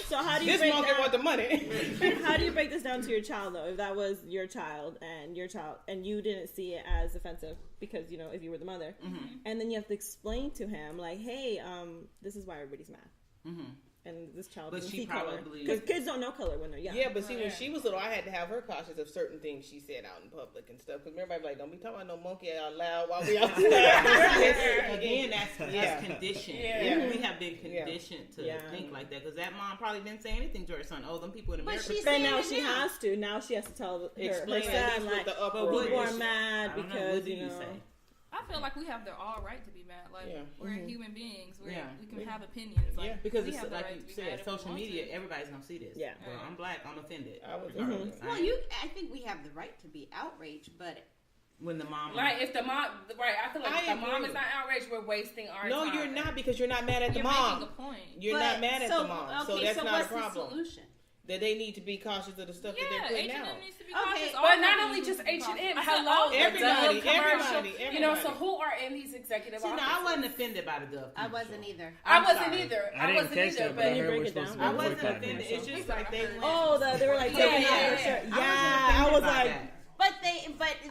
So how do you this monkey want the money? How do you break this down to your child though? If that was your child and you didn't see it as offensive because if you were the mother, and then you have to explain to him like, hey, this is why everybody's mad. Mm-hmm. And this child doesn't see color. Because kids don't know color when they're young. Yeah, but see, when she was little, I had to have her cautious of certain things she said out in public and stuff. Because everybody like, don't be talking about no monkey out loud while we outside. Again, that's conditioned. Yeah. We have been conditioned to think like that. Because that mom probably didn't say anything to her son. Oh, them people in America. But now she has to. Now she has to tell her son, like, people are mad because, I feel like we have all right to be mad. Like we're human beings. We can have opinions. Like, because it's like you said, social media. Everybody's gonna see this. Yeah, well, I'm black. I'm offended. Well, I think we have the right to be outraged, but when the mom, if the mom, I feel like if the mom is not outraged, we're wasting our time. No, you're not because you're not mad at the mom. You're making a point. You're not mad at the mom, so that's not a problem. What's the solution? That they need to be cautious of the stuff that they're putting out. Needs to be cautious. But not only just H&M. Hello, everybody. So who are in these executive offices? I wasn't offended by the Dove. I wasn't either. I wasn't either. But you break it down. I wasn't offended. It's just like they went. They were like taking out their shirt. Yeah, I was like. But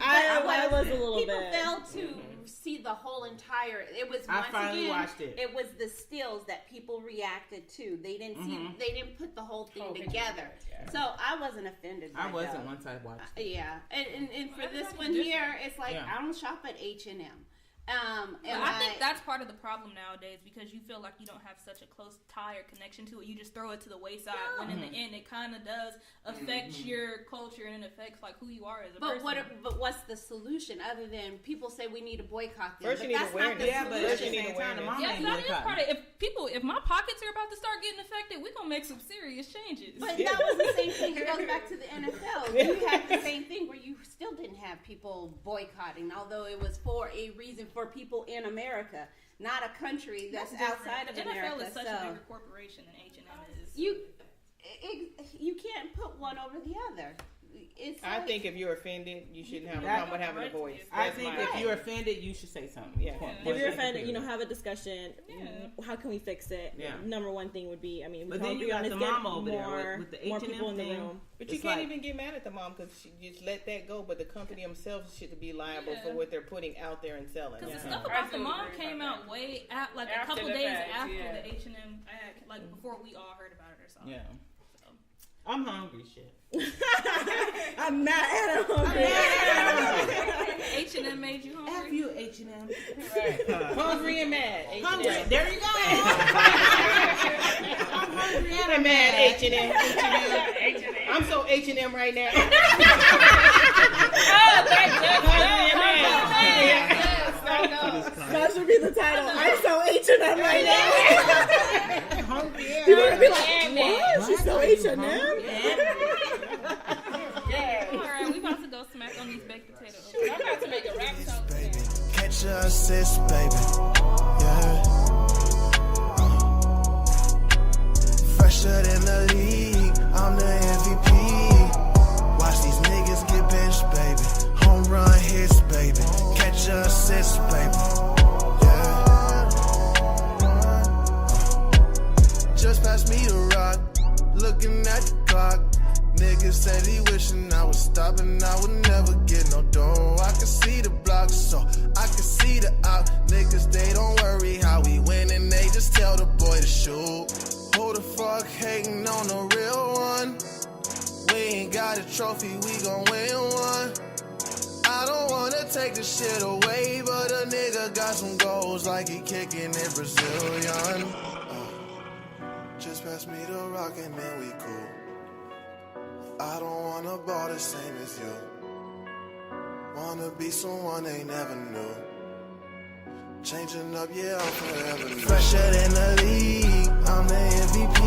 I was a little bit. People failed to see the whole entire. It was I finally watched it. It was the stills that people reacted to. They didn't see. They didn't put the whole thing together. So I wasn't offended. I wasn't once I watched it. Yeah, and for this one here, it's like I don't shop at H&M. I think that's part of the problem nowadays because you feel like you don't have such a close tie or connection to it. You just throw it to the wayside when in the end it kind of does affect your culture and it affects like who you are as a person. But what's the solution other than people say we need to boycott them? First you need awareness. Yeah, but first you need awareness. Yes, that is part of it. If my pockets are about to start getting affected, we're going to make some serious changes. But that was the same thing. It goes back to the NFL. You had the same thing where you still didn't have people boycotting, although it was for a reason for people in America, not a country that's outside of America. NFL is such a bigger corporation than H&M is. You can't put one over the other. I think if you're offended, you shouldn't have a problem with having a voice. I think if you're offended, you should say something. Yeah. If you're offended, have a discussion. How can we fix it? Yeah. Number one thing would be, but then you got the mom over there with the H&M more people in the room. But you can't even get mad at the mom because she just let that go. But the company themselves should be liable for what they're putting out there and selling. Because the stuff about the mom came out way after, like a couple days after the H&M ad, like before we all heard about it or something. Yeah. I'm hungry, shit. I'm mad and hungry. H&M made you hungry? F you, H&M. Right. Hungry and mad. H&M. Hungry. There you go. I'm hungry and I'm mad, H&M. I'm so H&M right now. That should be the title. I'm so H&M right now. Hungry and People would be like, what? She's so H&M? Alright, we about to go smack on these baked potatoes. I'm about to make a rap song. Catch your assist, baby. Yeah. Fresher than the league. I'm the MVP. Watch these niggas get benched, baby. Home run hits, baby. Catch your assist, baby. Yeah. Just pass me the rock. Looking at the clock. Niggas said he wishing I was stopping. I would never get no dough. I can see the block, so I can see the out. Niggas, they don't worry how we win, and they just tell the boy to shoot. Who the fuck hating on the real one? We ain't got a trophy, we gon' win one. I don't wanna take the shit away, but a nigga got some goals like he kicking it Brazilian. Just pass me the rock and then we cool. I don't wanna ball the same as you. Wanna be someone they never knew. Changing up, yeah, I'm forever new. Fresher than the league, I'm the MVP.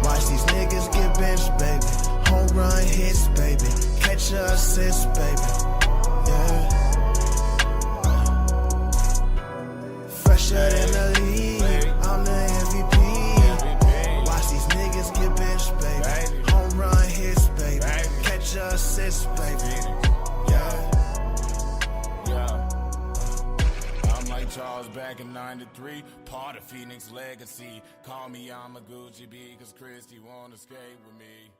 Watch these niggas get benched, baby. Home run hits, baby. Catch your assist, baby. Yeah. Fresher than the league, I'm the MVP. Watch these niggas get benched, baby. Home run hits, baby. Catch your assist, baby. Yeah. Charles back in 93, part of Phoenix legacy. Call me, I'm a Gucci B, cause Christy wanna skate with me.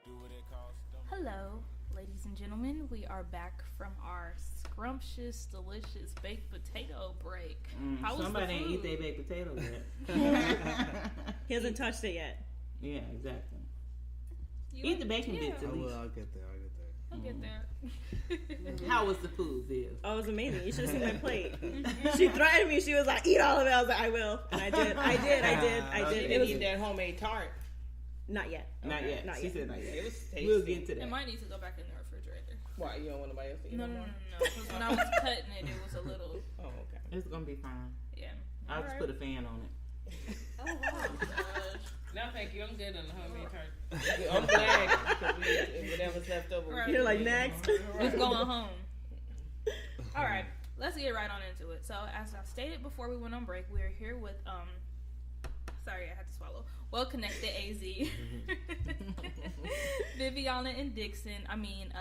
Do what it costs. Hello, ladies and gentlemen. We are back from our scrumptious, delicious baked potato break. How was somebody the ain't food? eat their baked potato yet. He hasn't touched it yet. Yeah, exactly. Eat the bacon bits at least. I'll get there. I'll get there. How was the food, Viv? Oh, it was amazing. You should have seen my plate. She threatened me. She was like, eat all of it. I was like, I will. And I did. It was that homemade tart. Not yet. Not yet. She said not yet. It was tasty. We'll get to that. It might need to go back in the refrigerator. Why? You don't want nobody else to eat No. it more? Because when I was cutting it, it was a little. Oh, okay. It's gonna be fine. Yeah. I'll just put a fan on it. Oh wow. No, thank you. I'm good on the homemade tart. I'm glad because whatever's left over. Right. You're like, next. It's going home. All right, let's get right on into it. So, as I stated before we went on break, we're here with sorry, I had to swallow. Well Connected AZ, Viviana and Dixon. I mean,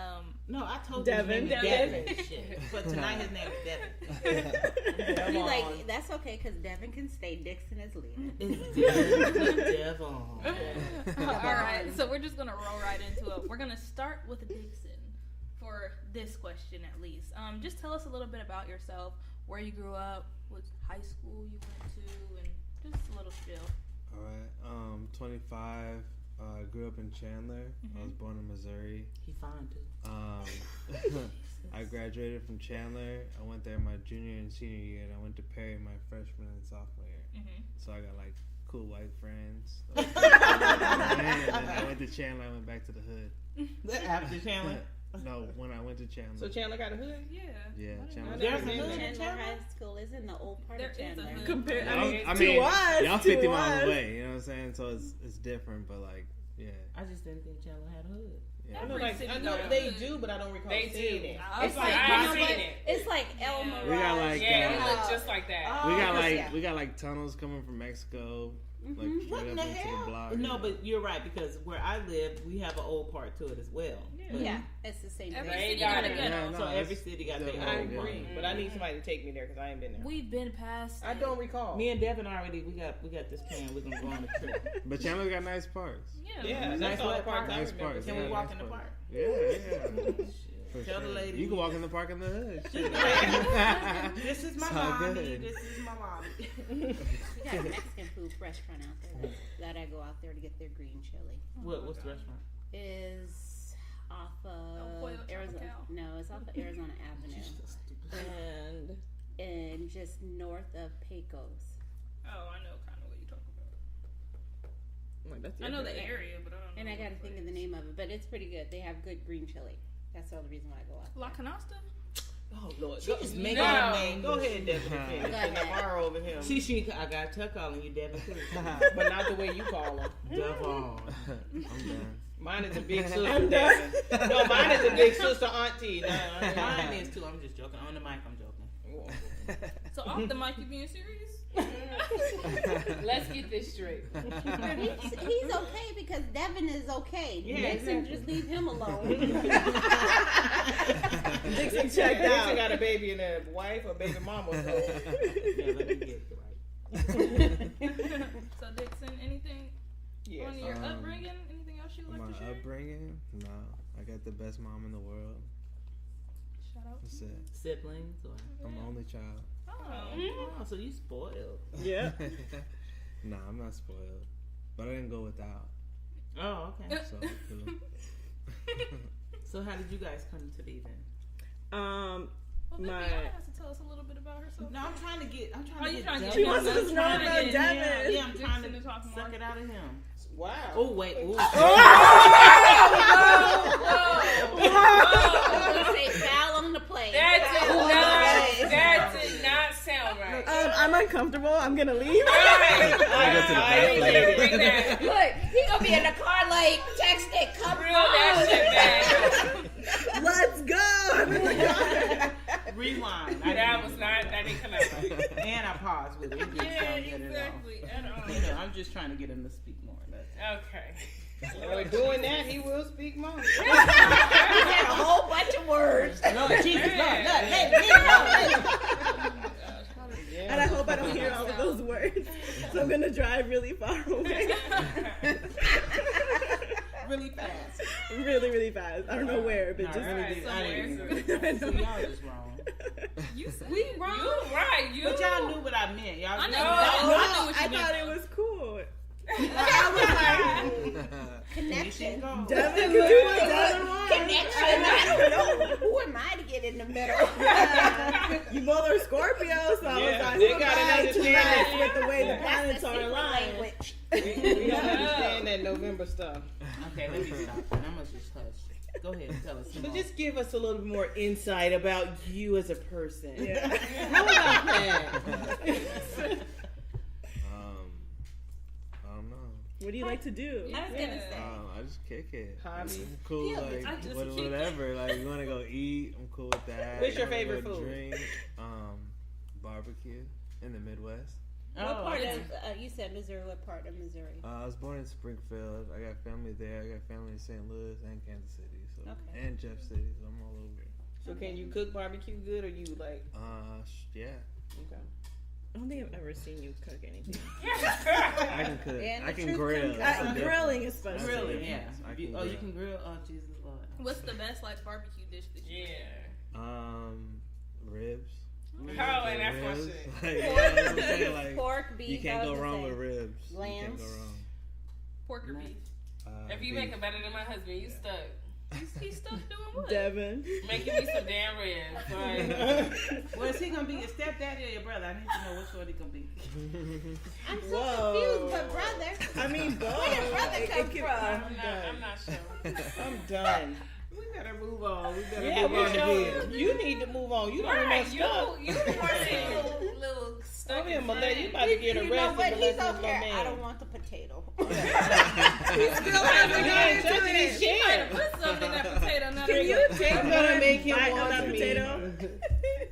no, I told Devin. you Devin. Shit. But tonight his name is Devin. He's like, that's okay because Devin can stay. Dixon is leaving. It's Devin. All right, so we're just gonna roll right into it. We're gonna start with Dixon for this question, at least. Just tell us a little bit about yourself, where you grew up, what high school you went to, and just a little spiel. All right. 25. Grew up in Chandler. I was born in Missouri. He fine too. I graduated from Chandler. I went there my junior and senior year, and I went to Perry my freshman and sophomore year. Mm-hmm. So I got like cool white friends. And then I went to Chandler. I went back to the hood. After Chandler? No, when I went to Chandler. So Chandler got a hood? Yeah, Chandler. Chandler High School is in the old part of Chandler. Compared, I mean, y'all 50 miles away. You know what I'm saying? So it's different, but like, yeah. I just didn't think Chandler had a hood. Yeah. I know they do, but I don't recall seeing it. It's like El Mirage. We got like it looks just like that. We got like tunnels coming from Mexico. Like what in the hell? Block. No, but you're right because where I live, we have an old part to it as well. Yeah, it's the same every thing. City got it. So every city got their I own agree, but I need somebody to take me there because I ain't been there. We've been past. I don't recall. Me and Devin already. We got this plan. We're gonna go on a trip. But Chandler got nice parks. Yeah, that's all the parks. Nice parks. Can we walk in the park? Yeah. Tell the lady. You can walk in the park in the hood. This is my mommy. This is my mommy. We got a Mexican food restaurant out there that I go out there to get their green chili. What's the restaurant? Is off of Arizona. No, it's off of Arizona Avenue, and just north of Pecos. Oh, I know kind of what you're talking about. I know the area, but I don't know. And I got to think of the name of it, but it's pretty good. They have good green chili. That's the only reason why I go out. La Canasta? Oh Lord, she just make her name. Go ahead, Devin. Far over him. I got her calling you Devin too, but not the way you call him. Devin. I'm done. Mine is a big sister, Devin. No, mine is a big sister auntie. Mine is too. I'm just joking. On the mic, I'm joking. So off the mic, you being serious? Let's get this straight. He's okay because Devin is okay. Yeah, Dixon, just leave him alone. Dixon checked out. Dixon got a baby and a wife or baby mama. So. Yeah, let me get it right. So Dixon, anything on your upbringing? Anything else you would like to share? My upbringing? No, I got the best mom in the world. Shout out. That's it. Siblings? Or? I'm the only child. Oh, so you spoiled. Yeah. Nah, I'm not spoiled. But I didn't go without. Oh, okay. So, so how did you guys come to be then? Well, Viviana has to tell us a little bit about herself. No, I'm trying to get She wants us to know about Devin. Yeah, I'm trying to suck it out of him. Wow. Oh, wait. Ooh. Say foul on the plate. That did not sound right. I'm uncomfortable. I'm gonna leave. Look, he gonna be in the car like texting. Come Reel that shit back. Let's go. Rewind. That didn't come out right. And I paused with it. It didn't sound good exactly. at all. You know, I'm just trying to get him to speak more. Okay. Well, doing that, he will speak more. He had a whole bunch of words. No, Jesus, hey. And I hope I don't hear all of those words. So I'm gonna drive really far away. Really fast. Really, really fast. I don't know where, but just So y'all just wrong. We wrong. You right. But y'all knew what I meant. Y'all I knew. know. I thought it was cool. I was like, connection. Devin could do what Devin wants. Connection. I don't know. Who am I to get in the middle? You both are Scorpio, so I was like, they got an understanding with the way the planets are aligned. Language. We don't understand that November stuff. Okay, let me stop. And I'm gonna just hush. Go ahead and tell us. So just give us a little bit more insight about you as a person. Yeah. How about that? I don't know. What do you like to do? I was gonna say. I just kick it. Hobbies. I'm cool, whatever. Like, you want to go eat? I'm cool with that. What's your favorite food? Drink? Barbecue in the Midwest. What part of, you said Missouri, what part of Missouri? I was born in Springfield. I got family there. I got family in St. Louis and Kansas City. So and Jeff City. So I'm all over. So can you cook barbecue good, or you like? Yeah. Okay. I don't think I've ever seen you cook anything. I can cook. I can grill. Grilling especially. Grilling, yeah. You can grill. Oh, Jesus Lord. What's the best like barbecue dish that you Ribs. Oh, and that's my shit. Like, pork, beef. You can't go wrong with ribs. Lamb. You can't go wrong. pork or beef? If you make it better than my husband, you stuck. He's still doing what? Devin. Making me some damn ribs. Right? Well, is he gonna be your stepdaddy or your brother? I need to know which one he gonna be. I'm so confused, but brother. I mean, both. Where did brother come from? I'm not sure. I'm done. We better move on. We better Yeah, move on again. you need to move on. You don't messed up. You little stuck in Malay, you about to get arrested. You know what? He's Molesting over there. my man. I don't want the potato. He still hasn't gotten to his share. Put something in that potato. Not Can you take I'm gonna make him bite of want that me. potato?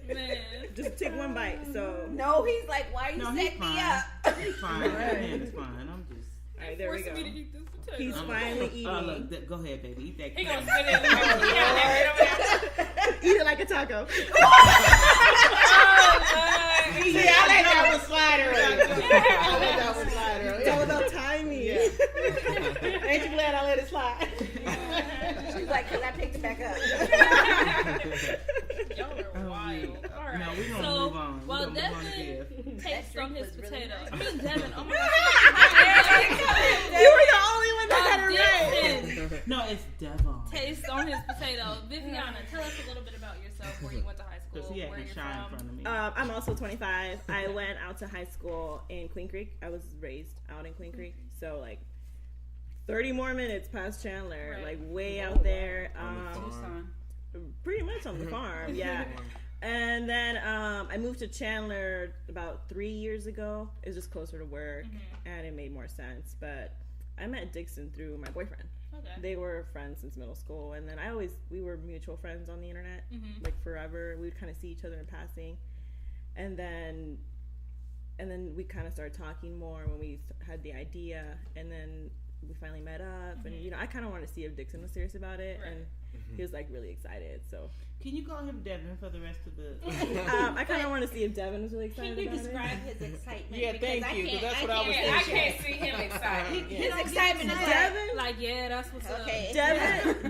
Man. Just take one bite. So. No, he's like, why you set me up? He's fine. It's fine. I'm just. All right, there we go. Me to eat this potato. He's finally eating. Oh, look, go ahead, baby. Eat that. He carrot. gonna sit in there. Eat it like a taco. See, I let that one slide earlier. I let that one slide earlier. It's all about timing. Yeah. Ain't you glad I let it slide? She's like, cause I picked it back up. Y'all are wild. All right. No, we're gonna move on. Well, We're gonna move on to Devin Dev. tastes on his was really potato. nice. I mean, Devin. Oh my You were the only one that had it God. No, it's Devon. Taste on his potato. Viviana, tell us a little bit about yourself. Where you went to high school. Because he Where acting you're shy in from. front of me. I'm also 25. I went out to high school in Queen Creek. I was raised out in Queen Creek. So, like, 30 more minutes past Chandler. Right. Like, way out there. Pretty Pretty much on the farm, yeah. And then I moved to Chandler about 3 years ago. It was just closer to work, and it made more sense. But I met Dixon through my boyfriend. Okay. They were friends since middle school, and then we were mutual friends on the internet, like forever. We would kind of see each other in passing, and then we kind of started talking more when we had the idea, and then we finally met up, and I kind of wanted to see if Dixon was serious about it, and he was like really excited. So can you call him Devin for the rest of the? I kind of want to see if Devin was really excited. Can you about describe it. his excitement? Yeah, thank you, because that's what I was thinking. I can't see him excited. His excitement is Devin, Like, yeah, that's what's up. okay.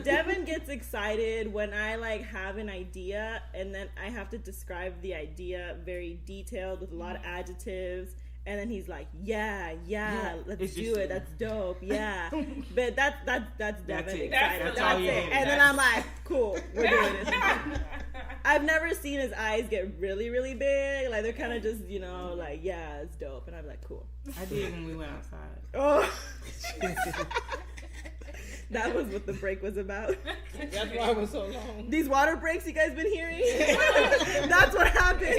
Devin gets excited when I like have an idea, and then I have to describe the idea very detailed with a lot of adjectives. And then he's like, yeah, let's do it. That's dope. Yeah. But that's Devin excited. That's it. And then I'm like, cool, we're doing this. I've never seen his eyes get really, really big. Like, they're kind of just, like, yeah, it's dope. And I'm like, cool. I did when we went outside. Oh. That was what the break was about. That's why it was so long. These water breaks you guys been hearing? That's what happened.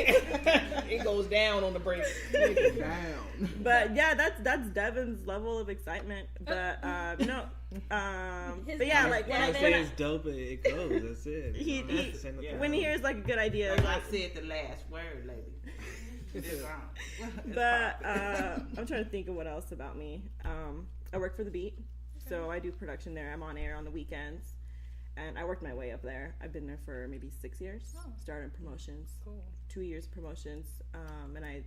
It goes down on the break. Down. But yeah, that's Devin's level of excitement. But no. But yeah, like when I say it's dope, it goes. That's it. When he hears like a good idea, like I said the last word, lady. But I'm trying to think of what else about me. I work for The Beat. So I do production there. I'm on air on the weekends. And I worked my way up there. I've been there for maybe 6 years. Started in promotions. Cool. 2 years promotions. And I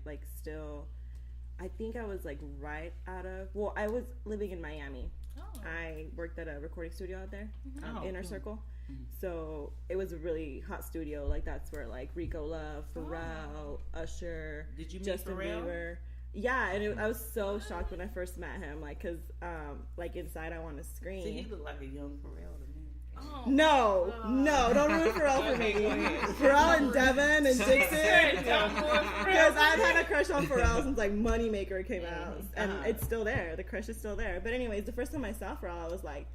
I think I was like right out of, I was living in Miami. Oh. I worked at a recording studio out there, Inner Circle. So it was a really hot studio. Like that's where like Rico Love, Pharrell, Usher, Did you meet Justin Pharrell? Bieber. Yeah, and I was so shocked when I first met him, like, cause, like inside I want to scream. See, he looked like a young Pharrell to me. Oh. No, don't ruin Pharrell for me. Pharrell and Devin and Dixon, because I've had a crush on Pharrell since like Moneymaker came out, and it's still there. The crush is still there. But anyways, the first time I saw Pharrell, I was like,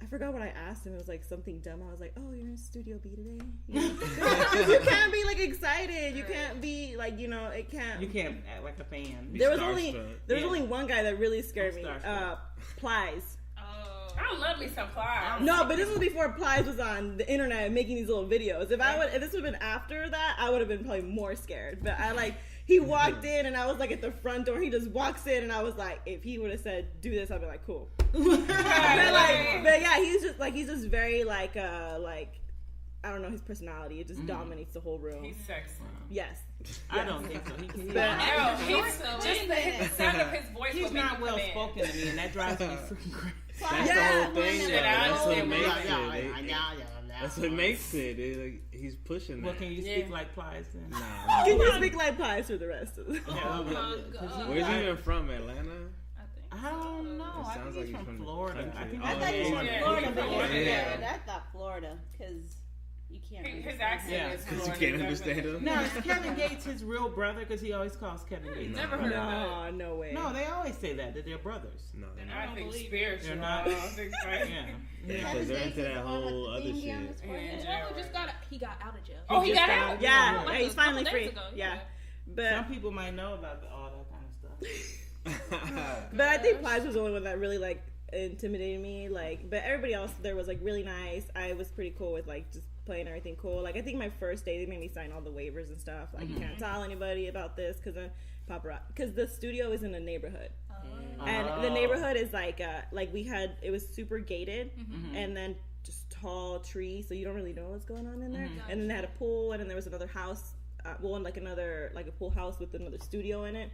I forgot what I asked him. It was like something dumb. I was like, "Oh, you're in Studio B today." You can't be like excited. You can't be like, it can't. You can't act like a fan. There was only one guy that really scared me. Plies. I love me some Plies. No, but this was before Plies was on the internet making these little videos. If this would have been after that, I would have been probably more scared. But he walked in and I was like at the front door. He just walks in and I was like, if he would have said do this, I'd be like, cool. but yeah, he's just very like I don't know, his personality. It just dominates the whole room. He's sexy. Yes. I don't think so. He's the sound of his voice. He's not well spoken to me, and that drives me freaking crazy. That's the whole thing. That's what makes it. That's what makes it. He's pushing that. Well, can you speak like Plies then? Nah. Can you speak like Plies for the rest of it? Where's he even from? Atlanta? I don't know. I think he's from Florida. I thought he was from Florida, but I thought Florida because you can't. His accent is Florida. You can't understand him. No, is Kevin Gates his real brother? Because he always calls Kevin Gates. Never heard of that. No way. No, they always say that they're brothers. No, And I think spiritual. They're not. Yeah, because they're into that whole other shit. He got out of jail. Oh, he got out? Yeah, he's finally free. Yeah. But some people might know about all that kind of stuff. But I think Plies was the only one that really like intimidated me. Like, but everybody else there was like really nice. I was pretty cool with like just playing everything cool. Like I think my first day they made me sign all the waivers and stuff. Like you can't tell anybody about this because the studio is in a neighborhood. And the neighborhood is like we had it was super gated and then just tall trees, so you don't really know what's going on in there. And then they had a pool, and then there was another house, a pool house with another studio in it.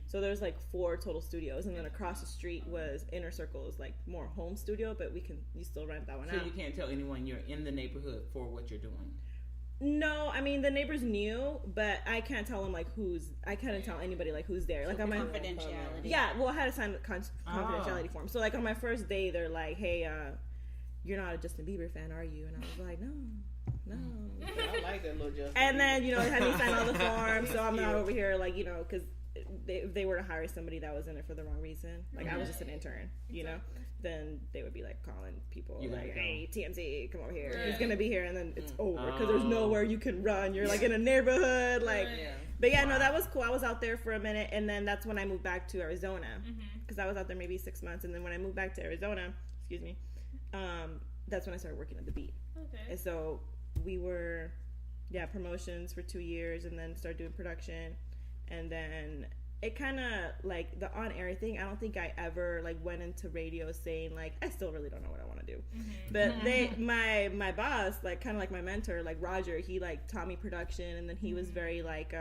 So there's like 4 total studios, and then across the street was Inner Circle's like more home studio, but you still rent that one out. So you can't tell anyone you're in the neighborhood for what you're doing. No, I mean the neighbors knew, but I can't tell them like I couldn't tell anybody like who's there. Like on my confidentiality. Yeah, well I had to sign a confidentiality form. So like on my first day, they're like, "Hey, you're not a Justin Bieber fan, are you?" And I was like, "No." I like that little Justin. And then they had me sign all the forms, so I'm not over here like because if they were to hire somebody that was in it for the wrong reason, like I was just an intern, then they would be like calling people like, "Hey, TMZ, come over here. He's gonna be here," and then it's over because there's nowhere you can run. You're like in a neighborhood, like. But yeah, no, that was cool. I was out there for a minute, and then that's when I moved back to Arizona because I was out there maybe 6 months, and then when I moved back to Arizona, that's when I started working at the Beat. Okay. And so we were, promotions for 2 years, and then started doing production, and then it kind of like the on-air thing. I don't think I ever like went into radio saying like I still really don't know what I want to do. But my boss, like kind of like my mentor, like Roger, he like taught me production, and then he was very like,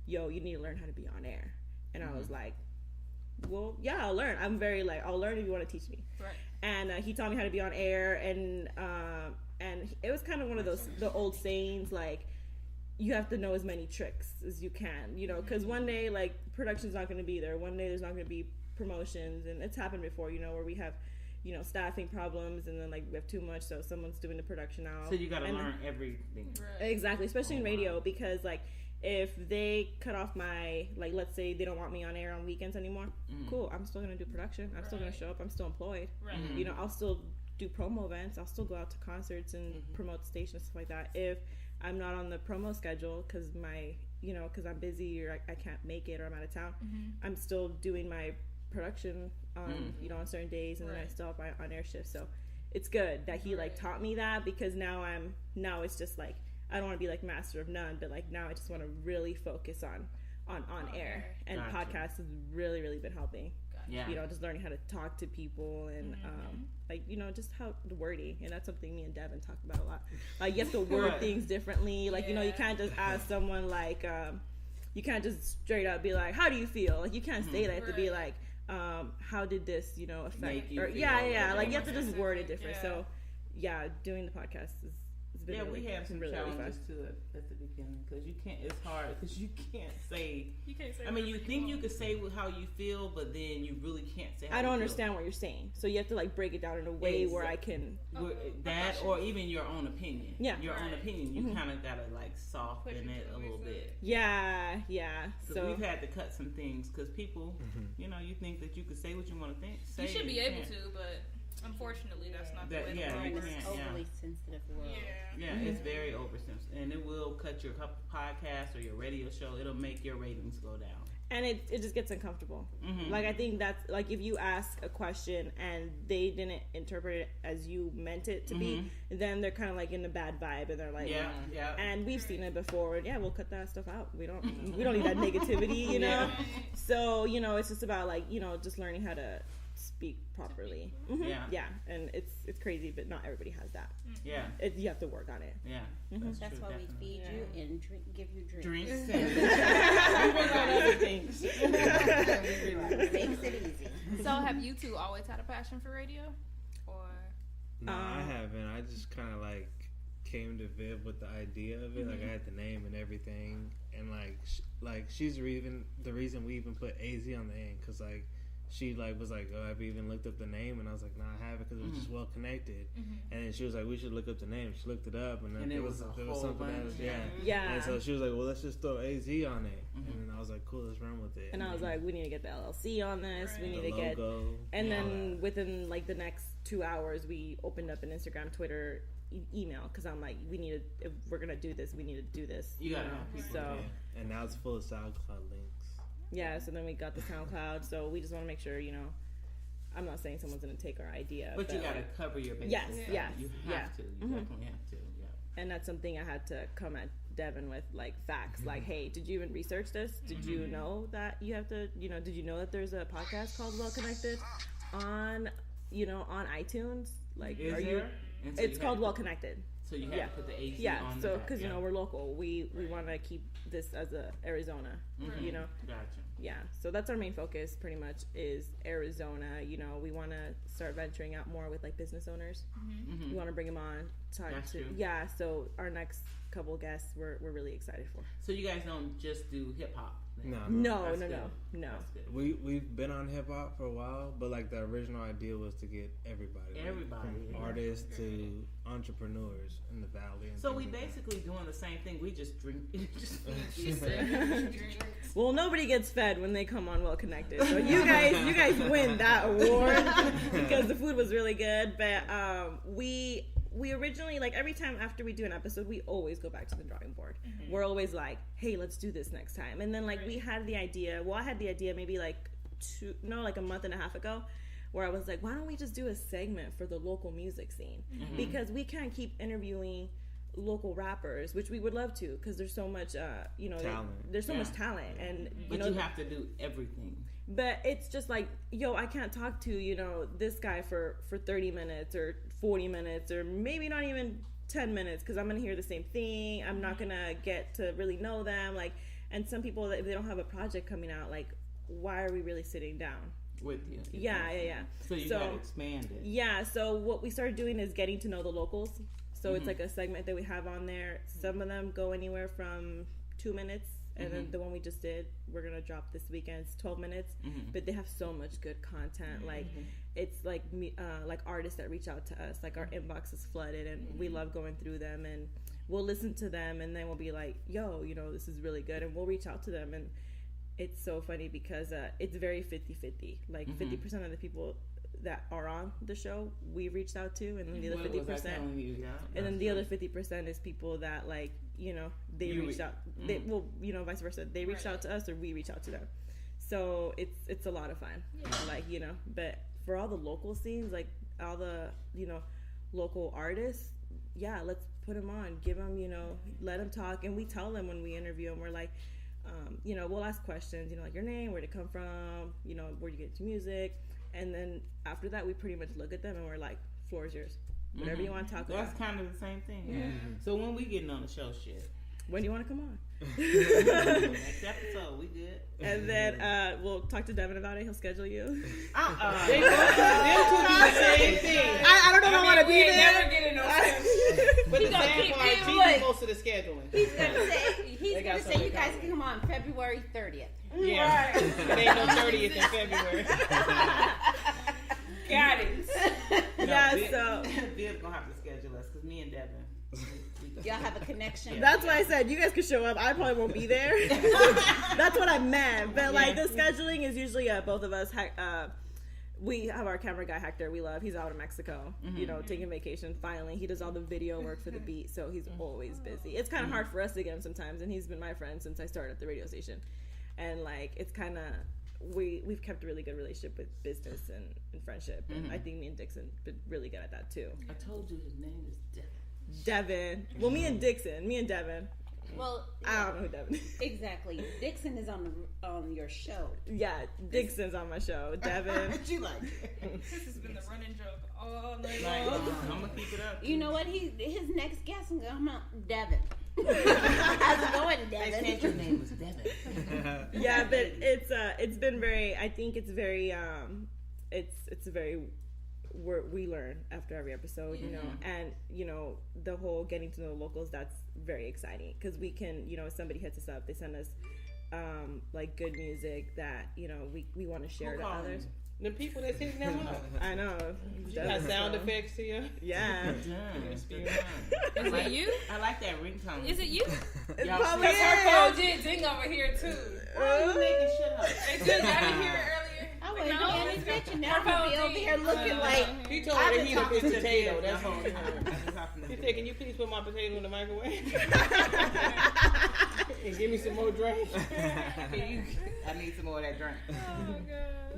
"Yo, you need to learn how to be on air." And I was like, "Well, yeah, I'll learn. I'm very like I'll learn if you want to teach me." Right. And he taught me how to be on air, and it was kind of one of the old sayings like, you have to know as many tricks as you can, because one day like production's not going to be there. One day there's not going to be promotions, and it's happened before, where we have, staffing problems, and then like we have too much, so someone's doing the production now. So you got to learn everything. Right. Exactly, especially in radio, because like if they cut off my like, let's say they don't want me on air on weekends anymore, cool. I'm still going to do production. I'm still going to show up. I'm still employed. Right. I'll still do promo events. I'll still go out to concerts and promote the station, stuff like that. If I'm not on the promo schedule because because I'm busy or I can't make it or I'm out of town, I'm still doing my production on on certain days, and then I still have my on air shift. So it's good that he like taught me that, because now it's just like I don't want to be like master of none, but like now I just want to really focus on air, and podcast has really, really been helping. Yeah. Just learning how to talk to people, and just how the wording, and that's something me and Devin talk about a lot. Like you have to word things differently. Like you can't just ask someone like you can't just straight up be like, "How do you feel?" Like you can't say that. You have to be like, "How did this affect?" Like you have to just word it different. So doing the podcast is. Yeah, we have some challenges too at the beginning, because you can't. It's hard because you can't say. I mean, you think you could say how you feel, but then you really can't say. I don't understand what you're saying, so you have to like break it down in a way where I can. That or even your own opinion. Yeah, your own opinion. You kind of gotta like soften it a little bit. Yeah. So we've had to cut some things because people, you think that you could say what you want to think. You should be able to, but. Unfortunately, that's not the way the world is. Overly sensitive world. Yeah, it's very oversensitive, and it will cut your podcast or your radio show. It'll make your ratings go down, and it just gets uncomfortable. Like I think that's like if you ask a question and they didn't interpret it as you meant it to be, then they're kind of like in a bad vibe, and they're like, yeah. And we've seen it before. Yeah, we'll cut that stuff out. We don't need that negativity, So it's just about like just learning how to speak properly. And it's crazy, but not everybody has that. You have to work on it. That's why we feed you and give you drinks we work on other things. Makes it easy. So have you two always had a passion for radio, or no? I haven't. I just kind of like came to Viv with the idea of it. Like I had the name and everything, and like she's the reason we even put AZ on the end, because like she like was like, "Oh, have you even looked up the name?" And I was like, "No, I haven't because it was just well connected." And then she was like, "We should look up the name." She looked it up, and then it was something else. Yeah. And so she was like, "Well, let's just throw AZ on it." And then I was like, "Cool, let's run with it." And I was like, "We need to get the LLC on this. We need the to get." logo, And then within like the next 2 hours, we opened up an Instagram, Twitter, email because I'm like, we need to. If we're gonna do this, we need to do this. You gotta know. So. Yeah. And now it's full of SoundCloud links. Yeah. So then we got the SoundCloud. So we just want to make sure, I'm not saying someone's gonna take our idea, but you gotta cover your bases. Yes. You have to. You definitely have to. Yeah. And that's something I had to come at Devin with, like, facts. Like, hey, did you even research this? Did you know that you have to, did you know that there's a podcast called Well Connected on iTunes? Like, Is there? It's called Well Connected. So you have to put the AZ on so because we're local, we want to keep this as a Arizona. Gotcha. Yeah, so that's our main focus. Pretty much is Arizona. We want to start venturing out more with like business owners. We want to bring them on. Yeah. So our next couple guests, we're really excited for. So you guys don't just do hip hop. No. We've been on hip hop for a while, but like the original idea was to get everybody, from artists to entrepreneurs in the valley. So we basically doing the same thing. We just drink. Well, nobody gets fed when they come on Well Connected. So you guys win that award because the food was really good. But we originally, like, every time after we do an episode, we always go back to the drawing board. We're always like, hey, let's do this next time. And then, like, we had the idea. Well, I had the idea maybe like a month and a half ago, where I was like, why don't we just do a segment for the local music scene? Because we can't keep interviewing local rappers, which we would love to, because there's so much, talent. There's so much talent, and you have to do everything. But it's just like, I can't talk to this guy for 30 minutes or 40 minutes or maybe not even 10 minutes because I'm gonna hear the same thing. I'm not gonna get to really know them. Like, and some people, if they don't have a project coming out, like, why are we really sitting down with you? Yeah. So you gotta expand it. Yeah. So what we started doing is getting to know the locals. So it's like a segment that we have on there. Some of them go anywhere from 2 minutes. And then the one we just did, we're going to drop this weekend. It's 12 minutes. But they have so much good content. Like, it's like artists that reach out to us. Like, our inbox is flooded, and we love going through them. And we'll listen to them, and then we'll be like, yo, this is really good. And we'll reach out to them. And it's so funny because it's very 50-50. Like, 50% of the people that are on the show we reached out to, and then the other 50%, and then the other 50% is people that, like, they reached out. They vice versa. They reached out to us, or we reach out to them. So it's a lot of fun. Like, but for all the local scenes, like all the local artists, let's put them on, give them, let them talk, and we tell them when we interview them, we're like, we'll ask questions, like your name, where'd it come from, where'd you get into music. And then after that, we pretty much look at them and we're like, floor is yours. Whatever you want to talk about. That's kind of the same thing. Yeah. So when we getting on the show, when do you want to come on? Next episode, we good. And then we'll talk to Devin about it. He'll schedule you. They'll do the same thing. I don't know if I want to be there. Never get in no But the sad part, she do most of the scheduling. He's gonna say you guys can come on February 30th. Yeah, right. It ain't no 30th in February. Got it. So Viv's gonna have to schedule us because me and Devin. Y'all have a connection. That's why I said you guys could show up. I probably won't be there. That's what I meant. But like the scheduling is usually both of us. We have our camera guy Hector. We love. He's out in Mexico. Taking vacation. Finally, he does all the video work for the beat, so he's always busy. It's kind of hard for us to get him sometimes, and he's been my friend since I started at the radio station. And like it's kind of we've kept a really good relationship with business and friendship. And I think me and Dixon been really good at that too. I told you his name is Devin. Well, me and Devin. Well, I don't know who Devin is. Exactly. Dixon is on your show. Yeah, Dixon's on my show. Devin. She like this has been the running joke all night long. I'm gonna keep it up. You know what? His next guest is gonna come out, Devin. How's it going, Devin? Your name was Devin. Yeah, but it's been very. I think it's very. It's very. We learn after every episode, and the whole getting to know the locals. That's very exciting because we can, if somebody hits us up, they send us good music that we want to share to others. The people that's hitting them up. I know. You got sound effects to you? Yeah. Is it you? I like that ringtone. Is it you? It's Because probably her phone did ding over here too. Why are you making shit up? They did. I didn't hear it earlier. I wasn't No, paying it's attention. her Now I'm gonna phone be over ding. here looking like He told I've her to been heat up his talking. potato. That's whole all. He said, "Can you please put my potato in the microwave and give me some more drink?" I need some more of that drink.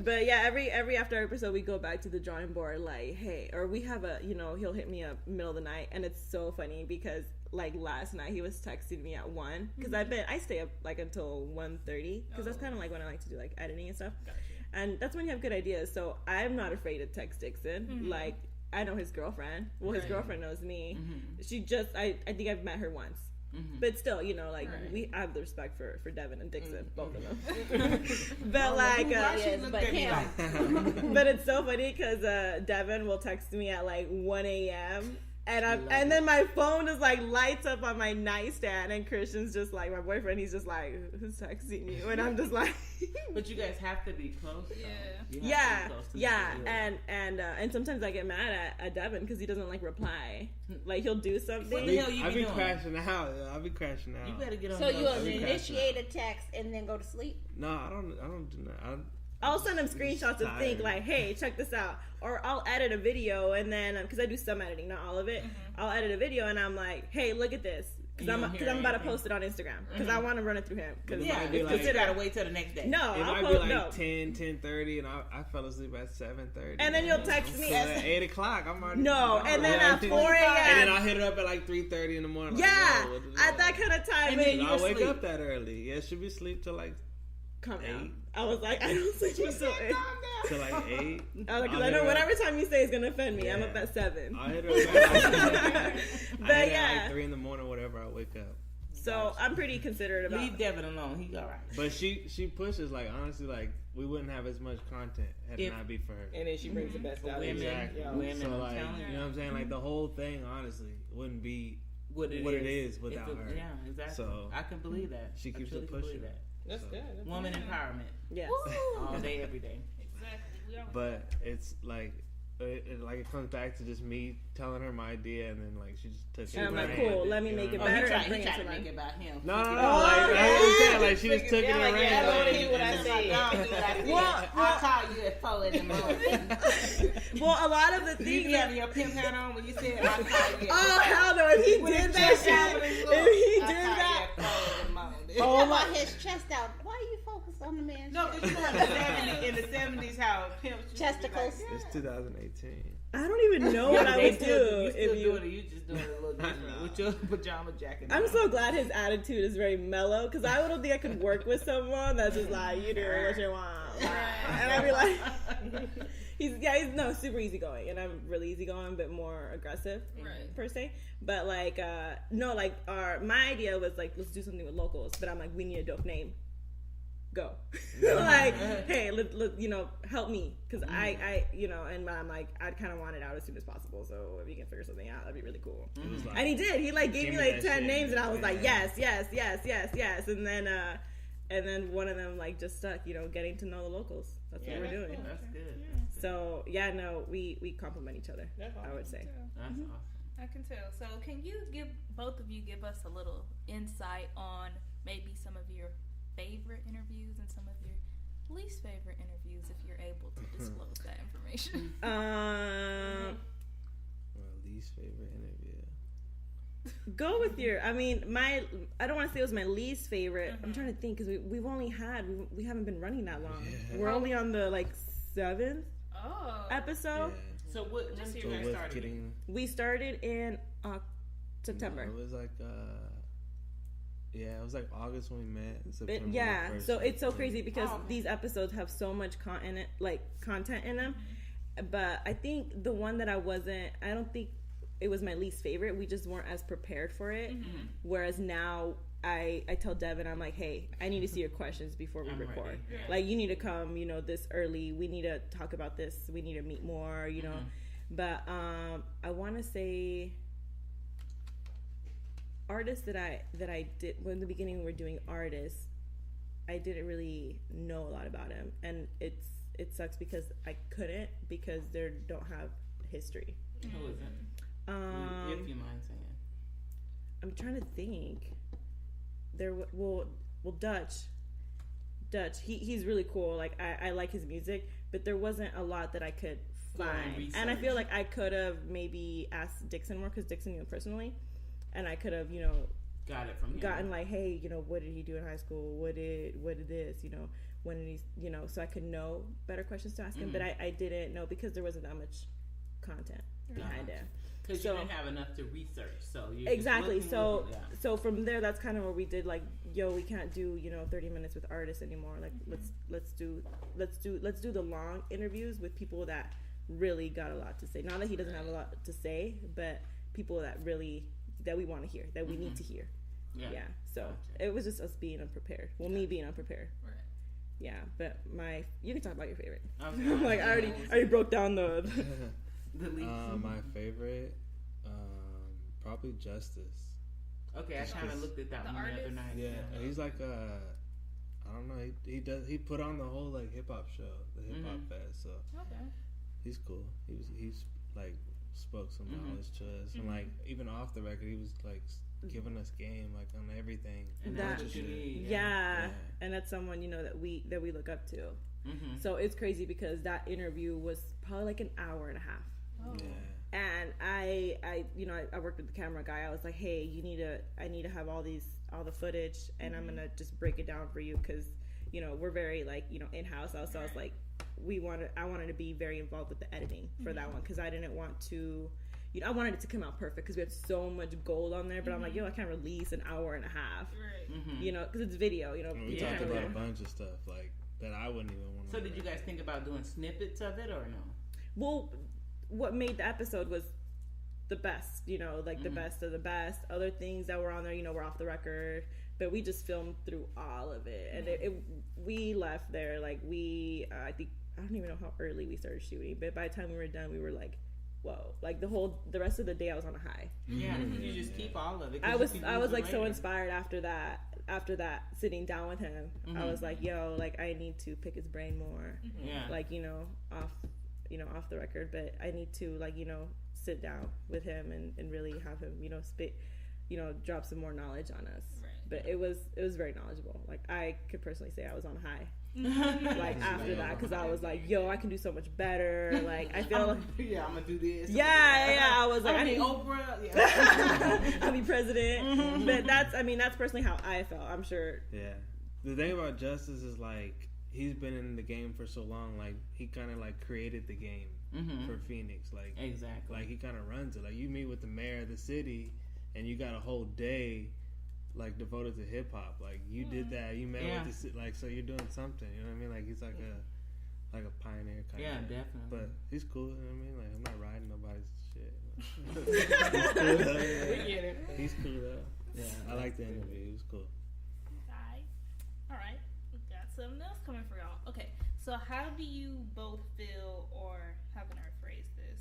But yeah, every after episode we go back to the drawing board, like, hey, or we have he'll hit me up middle of the night, and it's so funny because like last night he was texting me at 1 because I stay up like until 1:30 because that's kind of like when I like to do like editing and stuff. Gotcha. And that's when you have good ideas. So I'm not afraid to text Dixon. Like I know his girlfriend. Well, his girlfriend knows me. She just I think I've met her once. But still, we have the respect for Devin and Dixon, both of them. But like, but it's so funny because Devin will text me at like 1 a.m. and then my phone is like lights up on my nightstand, and Christian's just like my boyfriend. He's just like, who's texting you? And I'm just like, but you guys have to be close. And sometimes I get mad at Devin because he doesn't like reply. Like he'll do something. What the hell you I'll be doing? crashing out. I'll be crashing out. You better get on. So you'll initiate a text and then go to sleep? No, I don't do that. I'll send him screenshots of things like, hey, check this out. Or I'll edit a video and then, because I do some editing, not all of it, I'll edit a video and I'm like, hey, look at this. Because I'm about to post it on Instagram. Because I want to run it through him. Because you gotta wait till the next day. No, it I'll might be like 10:30 and I fell asleep at 7:30. And then you'll text me at 8 o'clock. I'm already and then at 4 a.m. And then I'll hit it up at like 3:30 in the morning. Yeah, at that kind of time. And then I'll wake up that early. Yeah, should be sleep till like come 8. I was like, I don't sleep until 8. Till like 8. Because I know whatever time you say is gonna offend me. I'm up at 7. I'll hit her but at like 3 in the morning, whatever. I wake up. So I'm pretty considerate about. Leave Devin alone. He's all right. But she pushes, like, honestly, like we wouldn't have as much content had it not be for her. And then she brings the best out of women. Exactly. Women. So like, you know what I'm saying? Like the whole thing, honestly, wouldn't be what it is without her. Yeah, exactly. So I can believe that. She keeps it pushing. That's good. Woman empowerment. Yes. All day, every day. Exactly. But it's like. It comes back to just me telling her my idea, and then like she just took it. And I'm like, cool. Let me make it better. He tried to make it about him. No. Like she just took it around. I don't want to hear what I say. I'll call you at 4 in the morning. Well, a lot of the things. You have your pimp hat on when you said I'll call you. Oh hell no! If he did that, Oh my! His chest out. Why are you focused on the man's chest? No, because you know in the 70s how pimps chesticles. It's 2018. I don't even know what I would do if you. You just doing it a little different with your pajama jacket. I'm so glad his attitude is very mellow because I don't think I could work with someone that's just like, you do what you want, and I'd be like, he's super easygoing, and I'm really easygoing but more aggressive per se. But like my idea was like, let's do something with locals, but I'm like, we need a dope name. Go. Like, hey, let help me, because I and I'm like, I kind of want it out as soon as possible, so if you can figure something out, that'd be really cool. Like, and he did. He like gave me like 10 names, and I was like, yes, and then one of them like just stuck, getting to know the locals. That's what we're doing. Cool. That's good. So we complement each other. I would say. That's awesome. I can tell. So can you both of you give us a little insight on maybe some of your favorite interviews and some of your least favorite interviews, if you're able to disclose that information? My least favorite interview. Go with your. I mean, I don't want to say it was my least favorite. I'm trying to think because we haven't been running that long. Yeah. We're only on the 7th episode. Yeah. So when did you guys start? We started in September. No, it was like it was like August when we met. September so it's so crazy because these episodes have so much content in them. But I think the one that I don't think it was my least favorite. We just weren't as prepared for it. Whereas now I tell Devin, I'm like, hey, I need to see your questions before we record. Yeah. Like, you need to come, this early. We need to talk about this. We need to meet more, But I want to say artists that I did, well, in the beginning we were doing artists. I didn't really know a lot about him, and it sucks because I couldn't, because they don't have history. Who is it? If you mind saying. I'm trying to think. Dutch. He's really cool. Like I like his music, but there wasn't a lot that I could find, and I feel like I could have maybe asked Dixon more, because Dixon knew him personally, and I could have got it from him. Gotten like, hey, what did he do in high school? What did this? When did he? So I could know better questions to ask him, but I didn't know, because there wasn't that much content behind it. Because you didn't have enough to research, so you exactly. So from there, that's kind of where we did like, we can't do 30 minutes with artists anymore. Like let's do the long interviews with people that really got a lot to say. Not that he doesn't have a lot to say, but people that we want to hear, that we need to hear. Yeah. So it was just us being unprepared. Well, me being unprepared. Right. Yeah, but you can talk about your favorite. Like I already broke down the my favorite, probably Justice. Okay, I kind of looked at that one the other night. Yeah, he's like I don't know. He put on the whole like hip hop show, the hip hop fest. So he's cool. He's like spoke some knowledge to us, and like even off the record, he was like giving us game like on everything. And that's what you need. Yeah, and that's someone that we look up to. So it's crazy, because that interview was probably like an hour and a half. Oh. Yeah. And I worked with the camera guy. I was like, hey, I need to have all the footage, and I'm gonna just break it down for you, because we're very like in house. So I was like, I wanted to be very involved with the editing for that one, because I didn't want to. I wanted it to come out perfect, because we had so much gold on there. But I'm like, I can't release an hour and a half. Right. Because it's video. We talked about a bunch of stuff like that I wouldn't even want to. So did you guys think about doing snippets of it or no? Well, what made the episode was the best, the best of the best. Other things that were on there, were off the record, but we just filmed through all of it. And we left there, like I don't even know how early we started shooting, but by the time we were done, we were like, whoa, like the rest of the day I was on a high. Yeah, you just keep all of it. I was like so inspired after that sitting down with him. I was like, like I need to pick his brain more. Yeah. Like, off the record, but I need to sit down with him and really have him spit, drop some more knowledge on us. Right. But it was very knowledgeable. Like I could personally say I was on a high. Like after that, because I was like, I can do so much better. Like I feel I'm gonna do this. Yeah. I was like, I need Oprah. Yeah. I'll be president. But that's personally how I felt. I'm sure. Yeah. The thing about Justice is like, he's been in the game for so long. Like he kind of like created the game for Phoenix. Like exactly. Like he kind of runs it. Like you meet with the mayor of the city, and you got a whole day like devoted to hip hop. Like you did that. You met with the so you're doing something. You know what I mean? Like he's like a pioneer kind of. Yeah, definitely. But he's cool. You know what I mean? Like I'm not riding nobody's shit. He's cool though. Yeah. We get it. He's cool though. Yeah, I like the interview. It was cool. All right. We got something else coming for y'all. Okay. So how do you both feel, or how can I phrase this?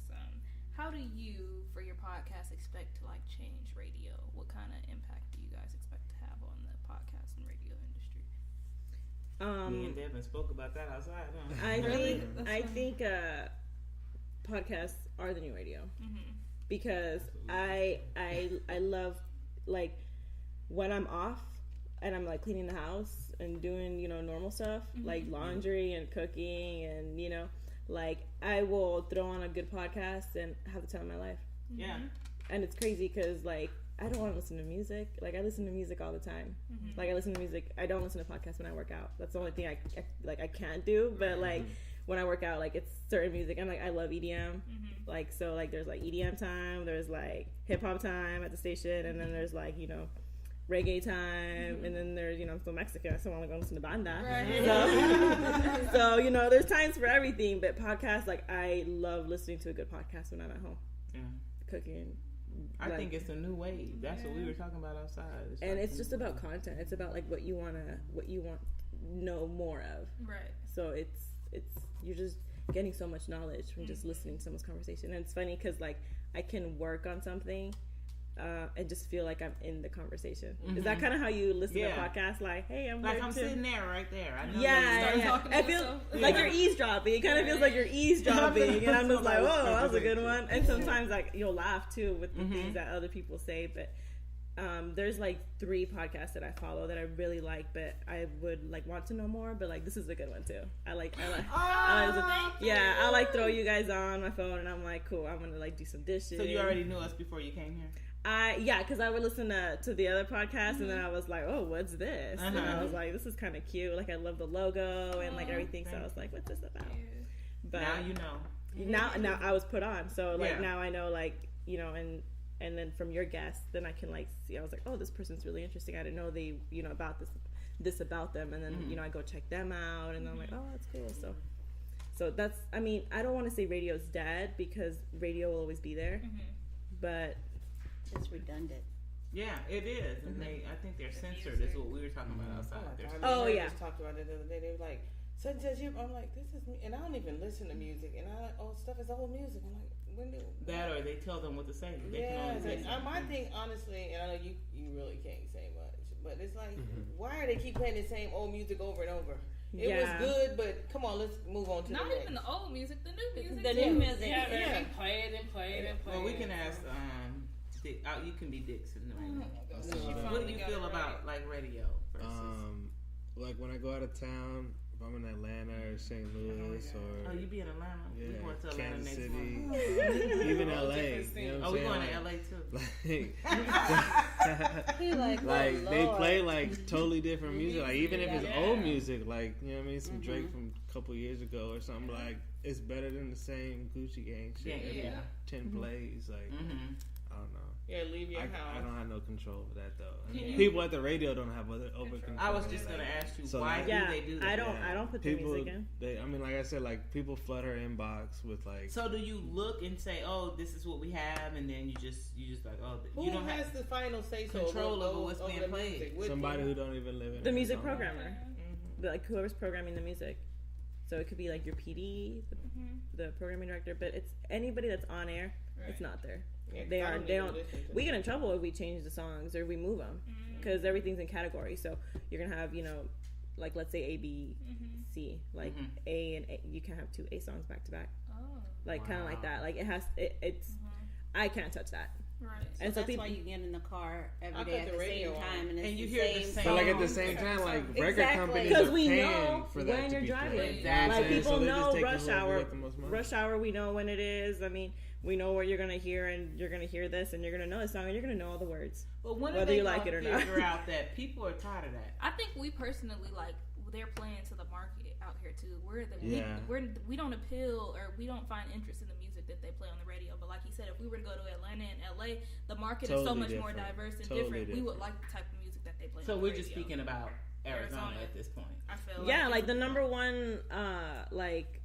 How do you, for your podcast, expect to like change radio? What kind of impact do you guys expect to have on the podcast and radio industry? Me and Devin spoke about that outside. Huh? I think podcasts are the new radio, because I love like when I'm off and I'm like cleaning the house and doing normal stuff like laundry and cooking and like I will throw on a good podcast and have the time of my life. Yeah. And it's crazy because like I don't want to listen to music. Like I listen to music all the time. Like I listen to music. I don't listen to podcasts when I work out. That's the only thing I can't do. But like when I work out, like it's certain music. And like I love EDM. Like so like there's like EDM time. There's like hip hop time at the station, and then there's like reggae time, and then there's I'm still Mexican, so I want to go listen to banda. Right. So there's times for everything, but podcasts, like I love listening to a good podcast when I'm at home. Yeah. Cooking. I think it's a new wave. That's what we were talking about outside. And it's just about content. It's about like what you want to know more of. Right. So it's you're just getting so much knowledge from just listening to someone's conversation. And it's funny because like I can work on something and just feel like I'm in the conversation. Is that kind of how you listen to podcasts? Like, hey, I'm like I'm sitting there right there. I know I feel like you're eavesdropping. It kind of feels like you're eavesdropping, and I'm just like, whoa, that was a good one. And sometimes like you'll laugh too with the things that other people say, but. There's like 3 podcasts that I follow that I really like, but I would like want to know more. But like this is a good one too. I like throw you guys on my phone, and I'm like, cool. I'm gonna like do some dishes. So you already knew us before you came here. Because I would listen to the other podcast, and then I was like, oh, what's this? And I was like, this is kind of cute. Like I love the logo and like everything. So I was like, what's this about? But now you know. Now I was put on, so like now I know, like, you know, and then from your guests, then I can like see. I was like, oh, this person's really interesting. I didn't know they, you know, about this about them, and then you know I go check them out, and then I'm like, oh, that's cool. So that's. I mean, I don't want to say radio's dead because radio will always be there, but it's redundant. Yeah, it is, and I think they're censored. Is what we were talking about outside. I just talked about it the other day. They were like, such as you. I'm like, this is me, and I don't even listen to music, and stuff is old music. I'm like. That or they tell them what to say. They can only say my thing, honestly, and I know you really can't say much, but it's like, why are they keep playing the same old music over and over? It was good, but come on, let's move on to not the next. even the old music, the new music. The new music. Yeah, play it and play it. Well, we can ask. You can be Dixon. What do you feel about like radio versus? Like when I go out of town. If I'm in Atlanta or St. Louis or you be in Atlanta? Yeah, we going to Atlanta Kansas next City, month. even LA. You know what I'm we going to LA too. Like they play like totally different music. Like even if it's old music, like you know what I mean, some Drake from a couple years ago or something. Like it's better than the same Gucci Gang shit. Yeah. 10 plays. Like I don't know. Yeah, leave your house. I don't have no control over that though. People at the radio don't have over control. I was just gonna ask you why do they do that? I don't put people, the music in. I mean, like I said, like people flood her inbox with like. So do you look and say, oh, this is what we have, and then you just like, oh, you don't has have the final say so control over what's being played. Somebody who don't even live in the music programmer, like whoever's programming the music. So it could be like your PD, the programming director, but it's anybody that's on air. Right. It's not there. Yeah, they don't. We get in trouble if we change the songs or we move them because everything's in categories. So you're gonna have, you know, like let's say A, B, C, like A and A. You can't have 2 A songs back to back. Oh, like kind of like that. Like it has. It's. I can't touch that. Right. And so that's why you get in the car every day at the same time, and you hear the same. But like at the same time, like record companies because are we paying know for that when to you're be driving. played. Exactly. Like people know rush hour. Rush hour, we know when it is. I mean, we know what you're gonna hear, and you're gonna hear this, and you're gonna know the song, and you're gonna know all the words. But when whether you like it or not, figure out that people are tired of that. I think we personally like they're playing to the market out here too. We don't appeal or we don't find interest in the music that they play on the radio. But like he said, if we were to go to Atlanta and LA, the market is so much more diverse and different. We would like the type of music that they play. So on the we're radio. Just speaking about Arizona at this point. I feel like the number one like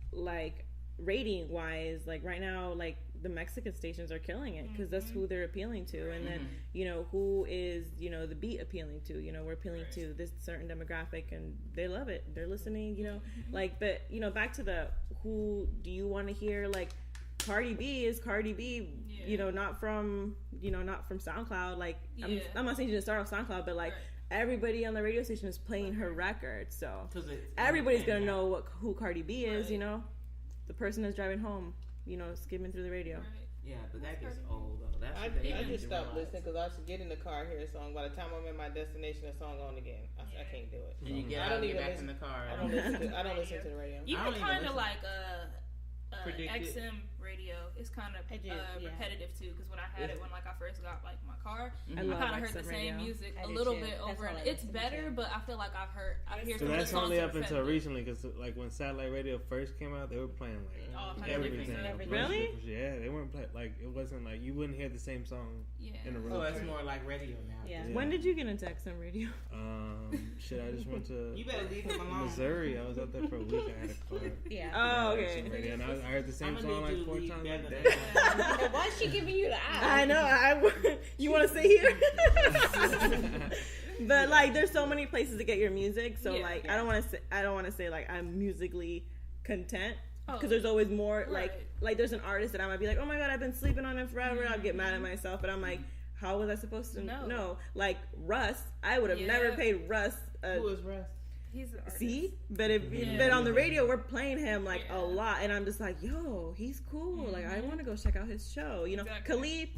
rating wise, like right now, like the Mexican stations are killing it because that's who they're appealing to, and then you know who is the beat appealing to. You know, we're appealing to this certain demographic, and they love it. They're listening. You know, like, but back to the who do you want to hear? Like Cardi B is Cardi B. You know, not from SoundCloud. Like I'm not saying she didn't start off SoundCloud, but like. Right. Everybody on the radio station is playing her record, so everybody's gonna know who Cardi B is. You know, the person that's driving home, skimming through the radio. Right. Yeah, but that gets old though. I just stopped listening because I should get in the car, hear a song. By the time I'm at my destination, a song on again. I can't do it. And you get out and get back in the car. I don't listen to the radio. You can kind of like XM radio. It's kind of repetitive too, because when I had it when I first got my car, I kind of heard the same music a little bit over, and it's better. But I feel like I hear. So that's only up until recently, because like when satellite radio first came out, they were playing like everything. Really? Yeah, they weren't playing like it wasn't like you wouldn't hear the same song in a row. So it's more like radio now. Yeah. When did you get into XM radio? I just went to. You better leave him alone. Missouri. I was out there for a week. I had a car. Yeah. Oh, okay. Radio, and I heard the same song like 4 times a day. Why is she giving you the eye? I know. You want to stay here? But like, there's so many places to get your music. So like, I don't want to say like I'm musically content. Because there's always more. Like there's an artist that I might be like, oh my god, I've been sleeping on him forever. I'll get mad at myself, but I'm like, how was I supposed to know? Like Russ, I would have never paid Russ. Who is Russ? He's an artist. See, but on the radio we're playing him like a lot, and I'm just like, yo, he's cool. Like I want to go check out his show. You know, Khalid.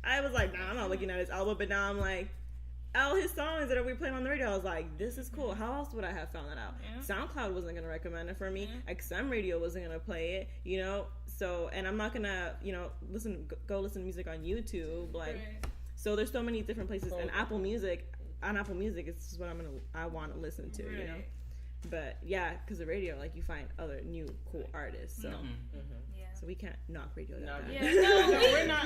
I was like, nah, I'm not looking at his album, but now I'm like, all his songs that we playing on the radio, I was like, this is cool. How else would I have found that out? SoundCloud wasn't gonna recommend it for me. XM Radio wasn't gonna play it. You know, so and I'm not gonna go listen to music on YouTube. Like, so there's so many different places, and Apple Music. On Apple Music, it's just what I want to listen to, you know. But yeah, because the radio, like you find other new cool artists, so so we can't knock radio down. We're not.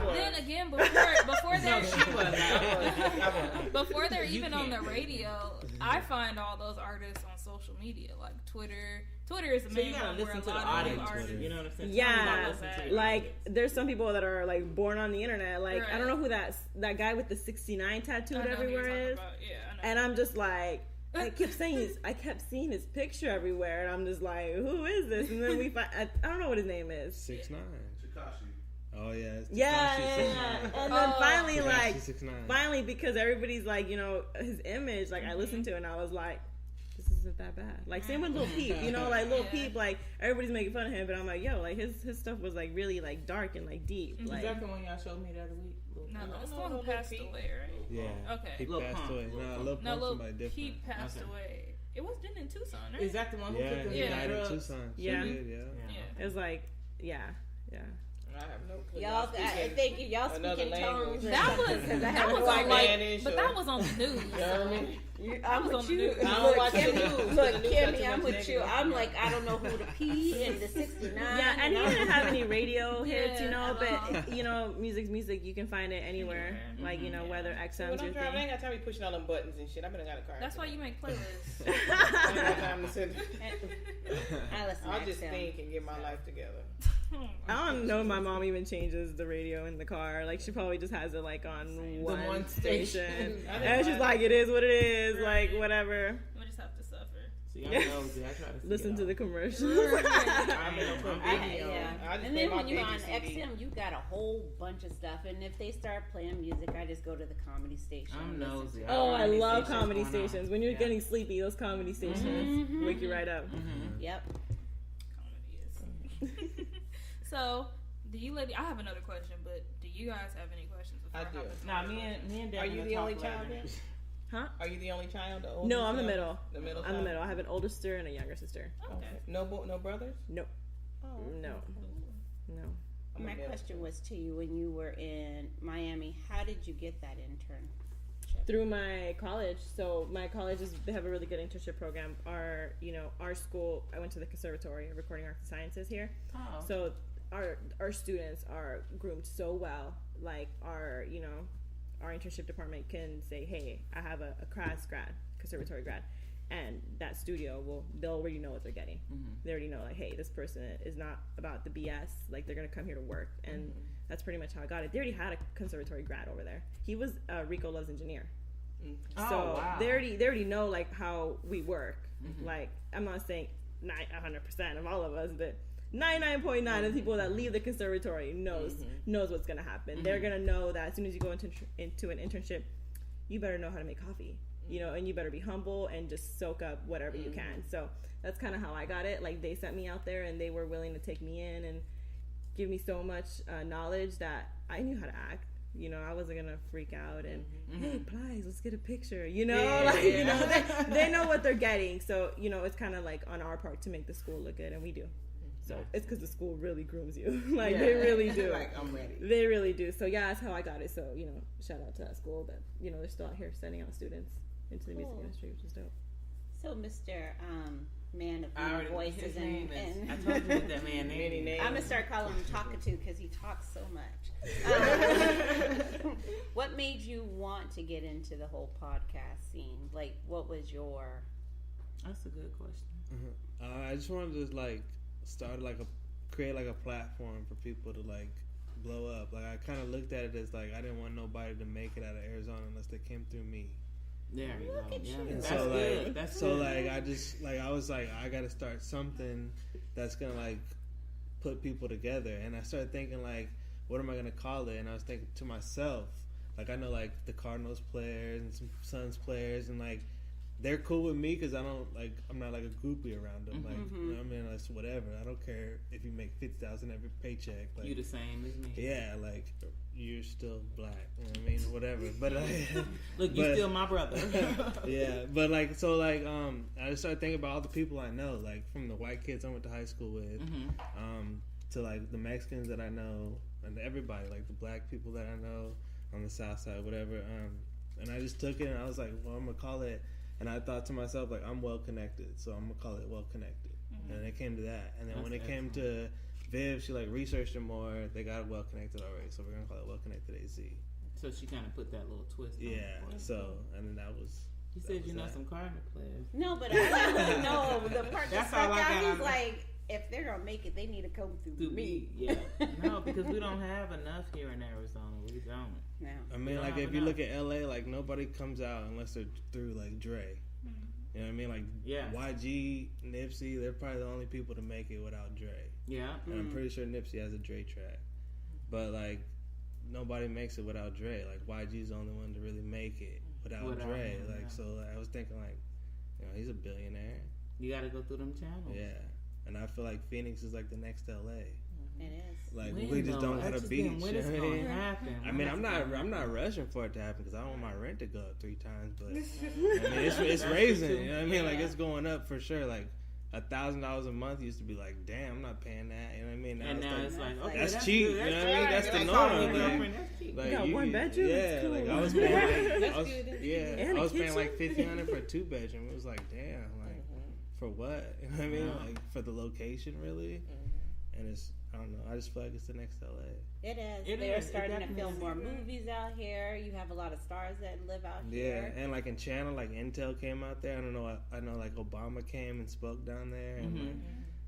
But then again, before they're even on the radio, I find all those artists on social media, like Twitter. Twitter is the main one where a lot of artists. You know what I'm saying? Yeah, like there's some people that are like born on the internet. Like I don't know who that guy with the 69 tattooed everywhere is. And I'm just like, I kept seeing his picture everywhere, and I'm just like, who is this? And then we find I don't know what his name is. 6ix9ine. Oh yeah, it's and then finally, because everybody's like, you know, his image, like I listened to it and I was like, this isn't that bad. Like same with Lil Peep, you know, like Lil Peep, like everybody's making fun of him, but I'm like, yo, like his stuff was like really like dark and like deep. Is like, that the one y'all showed me the other week? No, that's the one who passed away, right? Yeah. Okay. He passed away. No, Lil somebody different. He passed away. It was done in Tucson, right? Is that the one who took the died in Tucson. Yeah. Yeah. It was like, yeah. I have no clue. Y'all, I think y'all speaking tongues. That was on like, but that was on the news. You know what I mean? I'm with you. Look, Kimmy, I'm with you. I'm like, I don't know who the P and the 69. Yeah, and he didn't have any radio hits, you know, but, you know, music's music. You can find it anywhere. Like, you know, whether XM's when I'm driving, I ain't got time to be pushing all them buttons and shit. I've been got a car. That's why you make playlists. I ain't got time to sit. I'll just think and get my life together. I don't know if my mom even changes the radio in the car. Like, she probably just has it, like, on one station. And she's like, it is what it is. Like, whatever. We'll just have to suffer. See, I try to listen to the commercials. And then when you're on XM, you got a whole bunch of stuff. And if they start playing music, I just go to the comedy station. I'm nosy. I love comedy stations. When you're getting sleepy, those comedy stations wake you right up. Yep. Comedy is. So, do you lady? I have another question, but do you guys have any questions? I do. Nah, me and Dad. Are you the only child? Huh? Are you the only child? The no, I'm the middle. The middle. I'm the middle. I have an older sister and a younger sister. Okay. No brothers? Nope. Oh. No. My question was to you when you were in Miami. How did you get that internship? Through my college. So my college they have a really good internship program. Our school. I went to the Conservatory of Recording Arts and Sciences here. Oh. So our students are groomed so well. Like our internship department can say, hey, I have a conservatory grad, and that studio they'll already know what they're getting. They already know, like, hey, this person is not about the BS, like they're gonna come here to work, and that's pretty much how I got it. They already had a conservatory grad over there. He was a Rico Love's engineer. So wow. they already know like how we work. Like, I'm not saying 100% of all of us, but 99.9 of the people that leave the conservatory knows what's gonna happen. They're gonna know that as soon as you go into an internship, you better know how to make coffee, and you better be humble and just soak up whatever you can. So that's kind of how I got it. Like, they sent me out there and they were willing to take me in and give me so much knowledge that I knew how to act. I wasn't gonna freak out and hey, Plies, let's get a picture. They know what they're getting. So it's kind of like on our part to make the school look good, and we do. So it's because the school really grooms you. They really do. Like, I'm ready. They really do. So yeah, that's how I got it. So shout out to that school. But they're still out here sending out students into the music industry, which is dope. So Mr. Man of many voices and I told you what that man name. I'm gonna start calling him Talkatoo because he talks so much. What made you want to get into the whole podcast scene? Like, what was your? That's a good question. I just wanted to create a platform for people to blow up. Like, I kind of looked at it as like I didn't want nobody to make it out of Arizona unless they came through me. There you go. Yeah, and so good. I was like, I got to start something that's gonna putt people together. And I started thinking, like, what am I gonna call it? And I was thinking to myself, like I know like the Cardinals players and some Suns players, and like they're cool with me because I'm not like a groupie around them. Like you know what I mean, it's whatever. I don't care if you make $50,000 every paycheck. Like, you the same as me. Yeah, like you're still black. You know what I mean, whatever. But look, you still my brother. Yeah, but like so like I just started thinking about all the people I know, like from the white kids I went to high school with, to like the Mexicans that I know, and everybody, like the black people that I know on the South Side, whatever. And I just took it and I was like, well, I'm gonna call it. And I thought to myself, like, I'm well connected, so I'm gonna call it well connected. And it came to that. And then when it came to Viv, she like researched it more. They got it well connected already, so we're gonna call it well connected AZ. So she kind of put that little twist. Yeah. So and then that was. You said you know some Cardinal players. No, but I like know the part that stuck out. He's like, if they're gonna make it, they need to come through me. Yeah. No, because we don't have enough here in Arizona. We don't. No. I mean, like if you look at LA, like nobody comes out unless they're through like Dre. You know what I mean? Like YG, Nipsey, they're probably the only people to make it without Dre. Yeah. And I'm pretty sure Nipsey has a Dre track. But like nobody makes it without Dre. Like YG's the only one to really make it without Dre. Him, like so I was thinking like, you know, he's a billionaire. You gotta go through them channels. Yeah. And I feel like Phoenix is like the next LA. It is. Like we just don't have a beach. When it's gonna happen? I mean, I'm not rushing for it to happen because I want my rent to go up 3 times. But I mean, it's raising. You know what I mean? Like it's going up for sure. Like $1,000 a month used to be like, damn, I'm not paying that. You know what I mean? Now it's like okay, that's cheap. You know what I mean? That's the norm. Like you got 1 bedroom. Yeah, cool. like I was paying. I was paying like $1,500 for a 2-bedroom. It was like, damn, like for what? You know what I mean? Like for the location, really. And it's. I don't know. I just feel like it's the next LA. It is. They're starting to film more movies out here. You have a lot of stars that live out here. Yeah, and like in Channel, like Intel came out there. I don't know. I know like Obama came and spoke down there, and like,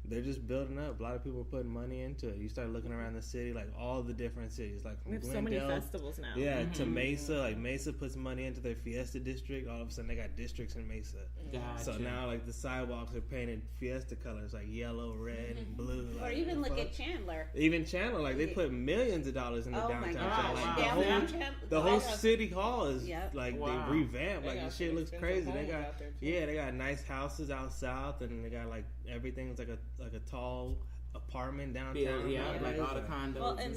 they're just building up. A lot of people are putting money into it. You start looking around the city, like all the different cities, like from we have Glendale, so many festivals now. Yeah, to Mesa. Like Mesa puts money into their Fiesta district. All of a sudden, they got districts in Mesa. Gotcha. So now, like the sidewalks are painted Fiesta colors, like yellow, red, and blue. Or like, even look at Chandler. Even Chandler, like they put millions of dollars in the downtown. My Like, wow. the whole city hall is like Wow. they revamped. Like the shit looks crazy. They got there, they got nice houses out south, and they got like everything's like a tall apartment downtown. Like all the condos. Well, and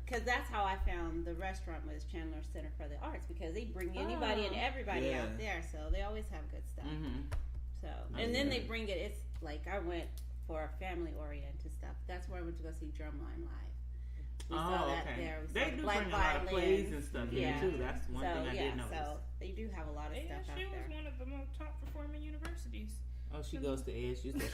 because that's how I found the restaurant was Chandler Center for the Arts, because they bring anybody and everybody out there, so they always have good stuff. So and then they bring it. It's like I went for family oriented stuff. That's where I went to go see Drumline Live. We saw that there. We They saw do Black bring a lot of Violins. plays and stuff here too. That's one thing I did notice. So they do have a lot of stuff out ASU there. was one of the most top performing universities. Oh, she goes to ASU. So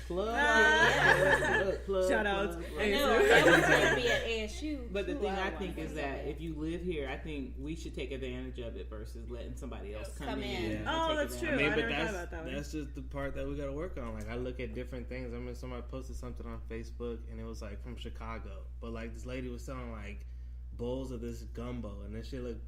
plug. Shout out. I know. I was going to be at ASU. But the thing I think is that if you live here, I think we should take advantage of it versus letting somebody else come in. Oh, that's true. I mean, I but never thought about that one. that's just the part that we got to work on. Like I look at different things. I mean, somebody posted something on Facebook, and it was like from Chicago, but like this lady was selling like bowls of this gumbo, and this shit looked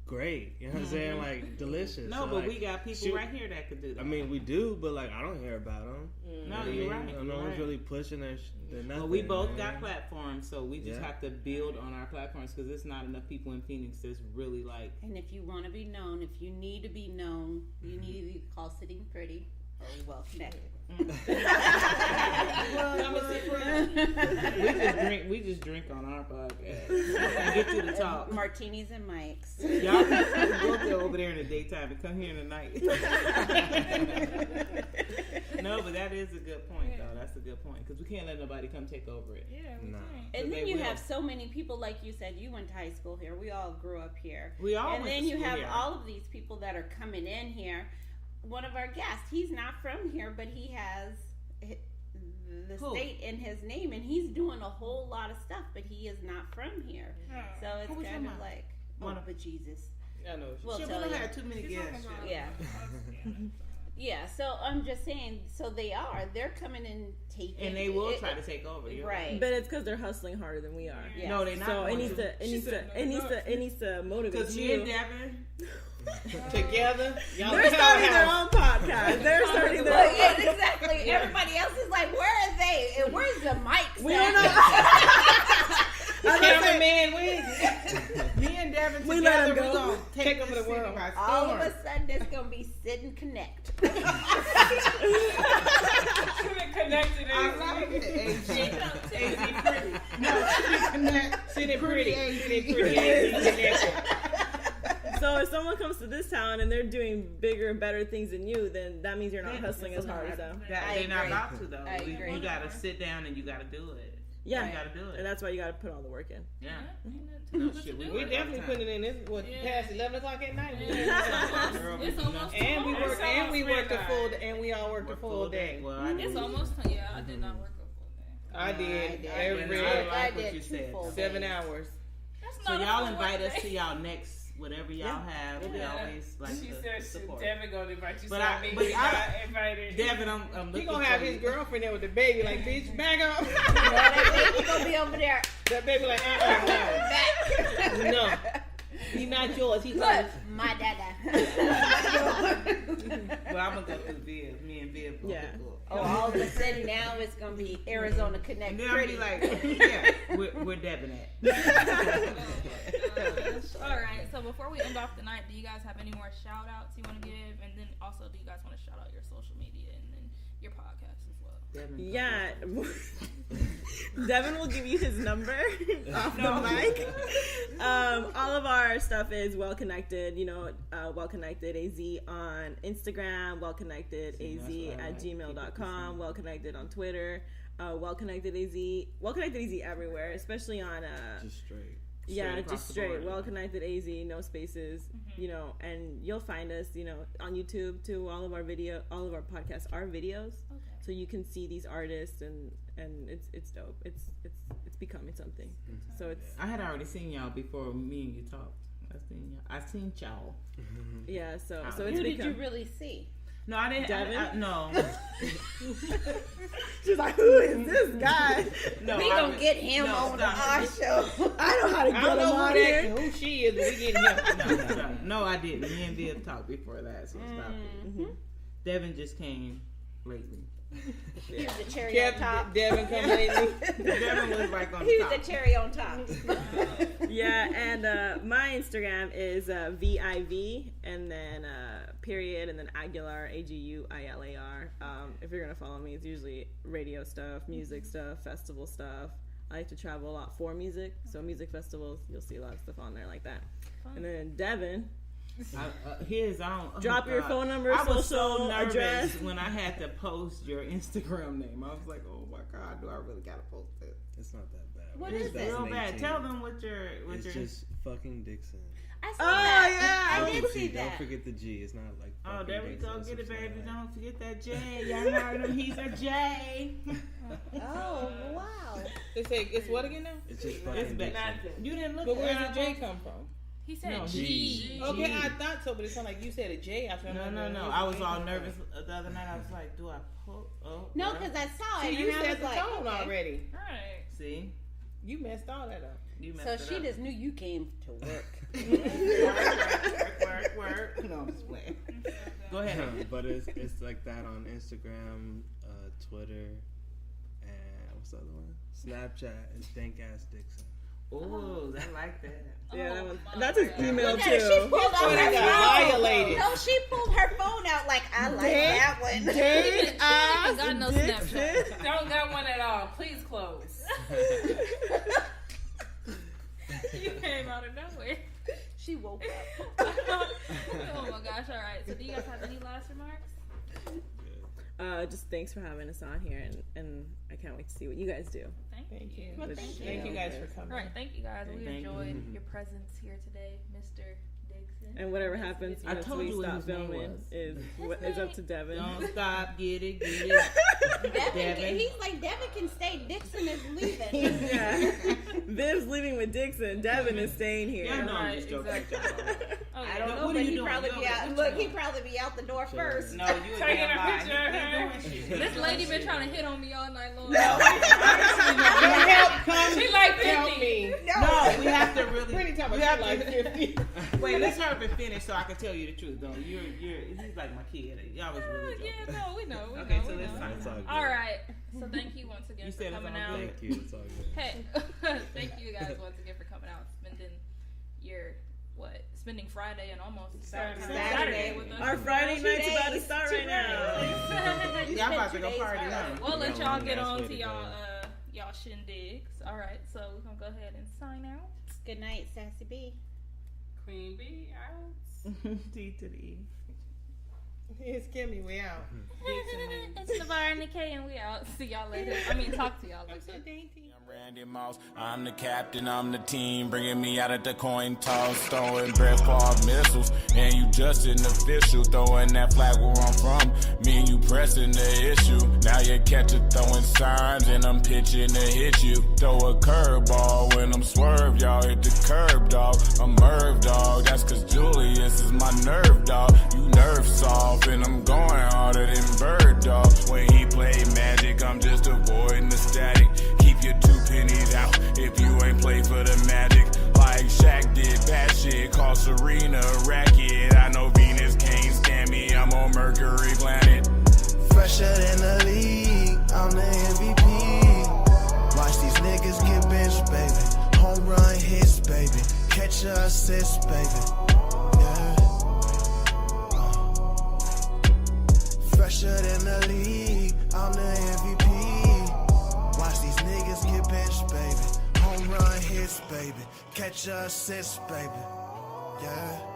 great. You know what I'm saying? Like delicious. No, so, but like, we got people right here that could do that. I mean, we do, but like I don't hear about them. No, you're right. No one's really pushing their nothing. Well, we both got platforms, so we just have to build on our platforms because there's not enough people in Phoenix that's really like. And if you want to be known, if you need to be known, you need to call Sitting Pretty or Well Connected. We just drink on our podcast and get you to talk. Martinis and mics. Y'all can go over there in the daytime and come here in the night. No, but that is a good point, though. That's a good point because we can't let nobody come take over it. Yeah, we can't. And then you have so many people, like you said, you went to high school here. We all grew up here. We all and went then to you school have here. all of these people that are coming in here. One of our guests, he's not from here, but he has the state in his name, and he's doing a whole lot of stuff, but he is not from here. So it's kind of like, but Jesus. I know. We'll She tell really you. had too many guests. Yeah. Yeah, so I'm just saying, so they're coming and taking, And they will try to take over. Right. But it's because they're hustling harder than we are. Yeah. No, they're not. So it needs to motivate because you. me and Devin together, they're starting their own podcast. They're starting their own. Yes, exactly. Everybody else is like, where are they? And where's the mics? We don't know. I cameraman, me and Devin together, we're going to take over the world by storm. All of a sudden, it's going to be Sit and Connect. Connected. I like it. AZ pretty. No, Sit and pretty. So if someone comes to this town and they're doing bigger and better things than you, then that means you're not hustling as hard as them. They're not about to, though. You got to sit down and you got to do it. Yeah, you got to do it. And that's why you got to put all the work in. Yeah. No, shit, we're definitely putting it in. This past 11 o'clock at night. It's almost and we work a full day, and we all worked a full day. Well, it's almost I did not work a full day. I did. I did what you said. 7 hours. So y'all invite us to y'all next. Whatever y'all have, we always like she to said support. Devin gonna invite you. But I invited. Devin, I'm he gonna have his girlfriend there with the baby, like, bitch, back up. That baby gonna be over there. That baby like, no. No. He's not yours. He's like my dada. Well, I'm gonna go through Viv. Me and Viv. Yeah. Oh, all of a sudden now it's gonna be Arizona Connect. And then I'll be like, yeah, where Devin at? All right. So before we end off the night, do you guys have any more shout outs you want to give? And then also, do you guys want to shout out your social media and then your podcast as well? Yeah. Devin will give you his number off the mic. All of our stuff is Well Connected, Well Connected AZ on Instagram, Well Connected AZ at gmail.com, Well Connected on Twitter, Well Connected AZ everywhere, especially on just straight. Yeah, just straight. Well Connected AZ, no spaces, and you'll find us, on YouTube too. All of our podcasts are videos. Okay. So you can see these artists and it's dope. It's becoming something. Mm-hmm. So it's. I had already seen y'all before me and you talked. I've seen y'all. Mm-hmm. Yeah. So it's. Who did you really see? No, I didn't. Devin? No. She's like, who is this guy? No, we gonna get him on our show. I know how to get him on here. Who she is, but we get him. No, I didn't. Me and Viv talked before that, so stop it. Mm-hmm. Devin just came lately. He was the cherry on top. Devin come lately. Devin was like on top. He was the cherry on top. Yeah, and my Instagram is VIV and then period and then Aguilar AGUILAR. If you're gonna follow me, it's usually radio stuff, music stuff, festival stuff. I like to travel a lot for music, so music festivals, you'll see a lot of stuff on there like that. And then Devin. Drop your phone number, I was social so nervous address. when I had to post your Instagram name. I was like, oh my God, do I really gotta post it? It's not that bad. What is it? Real bad. Tell them what your. It's just fucking Dixon. I saw that. Yeah. I did see that. Don't forget the G. It's not like. Oh, there we Dixon. go. Get it, baby. Don't forget that J. Y'all heard him. He's a J. Oh wow. It's what again now? It's just fucking Dixon. You didn't look. But where did J come from? He said no, G. Okay, I thought so, but it sounded like you said a J. No. I was all nervous the other night. I was like, do I pull? Oh, no, because I saw it. See, you and set the I was tone like, already. Right. See? You messed all that up. So she just knew you came to work. work. No, I'm just playing. Go ahead. But it's like that on Instagram, Twitter, and what's the other one? Snapchat is Dank Ass Dixon. Oh, I like that. Yeah, that's his email too. She pulled out her phone. Violated. No, she pulled her phone out like I like that one. Dank ass got no Dixon. Snapchat. Don't got one at all. Please close. You came out of nowhere. She woke up. Oh my gosh! All right. So, do you guys have any last remarks? Just thanks for having us on here, and I can't wait to see what you guys do. Thank you. Well, thank you guys for coming. All right, thank you guys. We enjoyed your presence here today, Mr. Dixon. And whatever happens I once told we you what stop his name filming is up to Devin. Don't stop. Get it. Devin. He's like, Devin can stay. Dixon is leaving. Yeah. Viv's leaving with Dixon. Devin is staying here. Yeah, no, I'm just joking. Exactly. I don't know. What What are you doing? He'd probably be out the door first. No, you taking a picture of her. This lady been trying to hit on me all night long. No, help come. She like 50. Help me. No, we have to really. We have like 50. Wait, let's hurry up and finish so I can tell you the truth. Though he's like my kid. Y'all was really joking. Yeah, no, we know. Okay, so that's fine. All right. So thank you once again for coming out. Thank you. It's all good. Hey, thank you guys once again for coming out, spending Friday and almost Saturday with us. Our Friday night's about to start right now. Y'all about to go party now. We'll let y'all get on to y'all shindigs. All right, so we're gonna go ahead and sign out. Good night, Sassy B. Queen B out. T to the E. It's Kimmy, we out. It's Navarre and Nikay, and we out. See y'all later. Talk to y'all later. I'm Randy Moss, I'm the captain, I'm the team, bringing me out at the coin toss, throwing breath ball missiles, and you just an official, throwing that flag where I'm from, me and you pressing the issue, now you catch it throwing signs, and I'm pitching to hit you, throw a curveball when I'm swerve, y'all hit the curb, dog, I'm Merv, dog, that's cause Julius is my nerve, dog, you nerve soft, and I'm going harder than Bird, dog, when he play Magic, I'm just avoiding the static, keep your 2 pennies out if you ain't play for the Magic. Like Shaq did bad shit, call Serena a racket. I know Venus can't stand me, I'm on Mercury planet. Fresher than the league, I'm the MVP. Watch these niggas get benched, baby. Home run hits, baby. Catch a assist, baby. Yeah. Fresher than the league, I'm the MVP. Watch these niggas get benched, baby. Home run hits, baby. Catch a assist, baby. Yeah.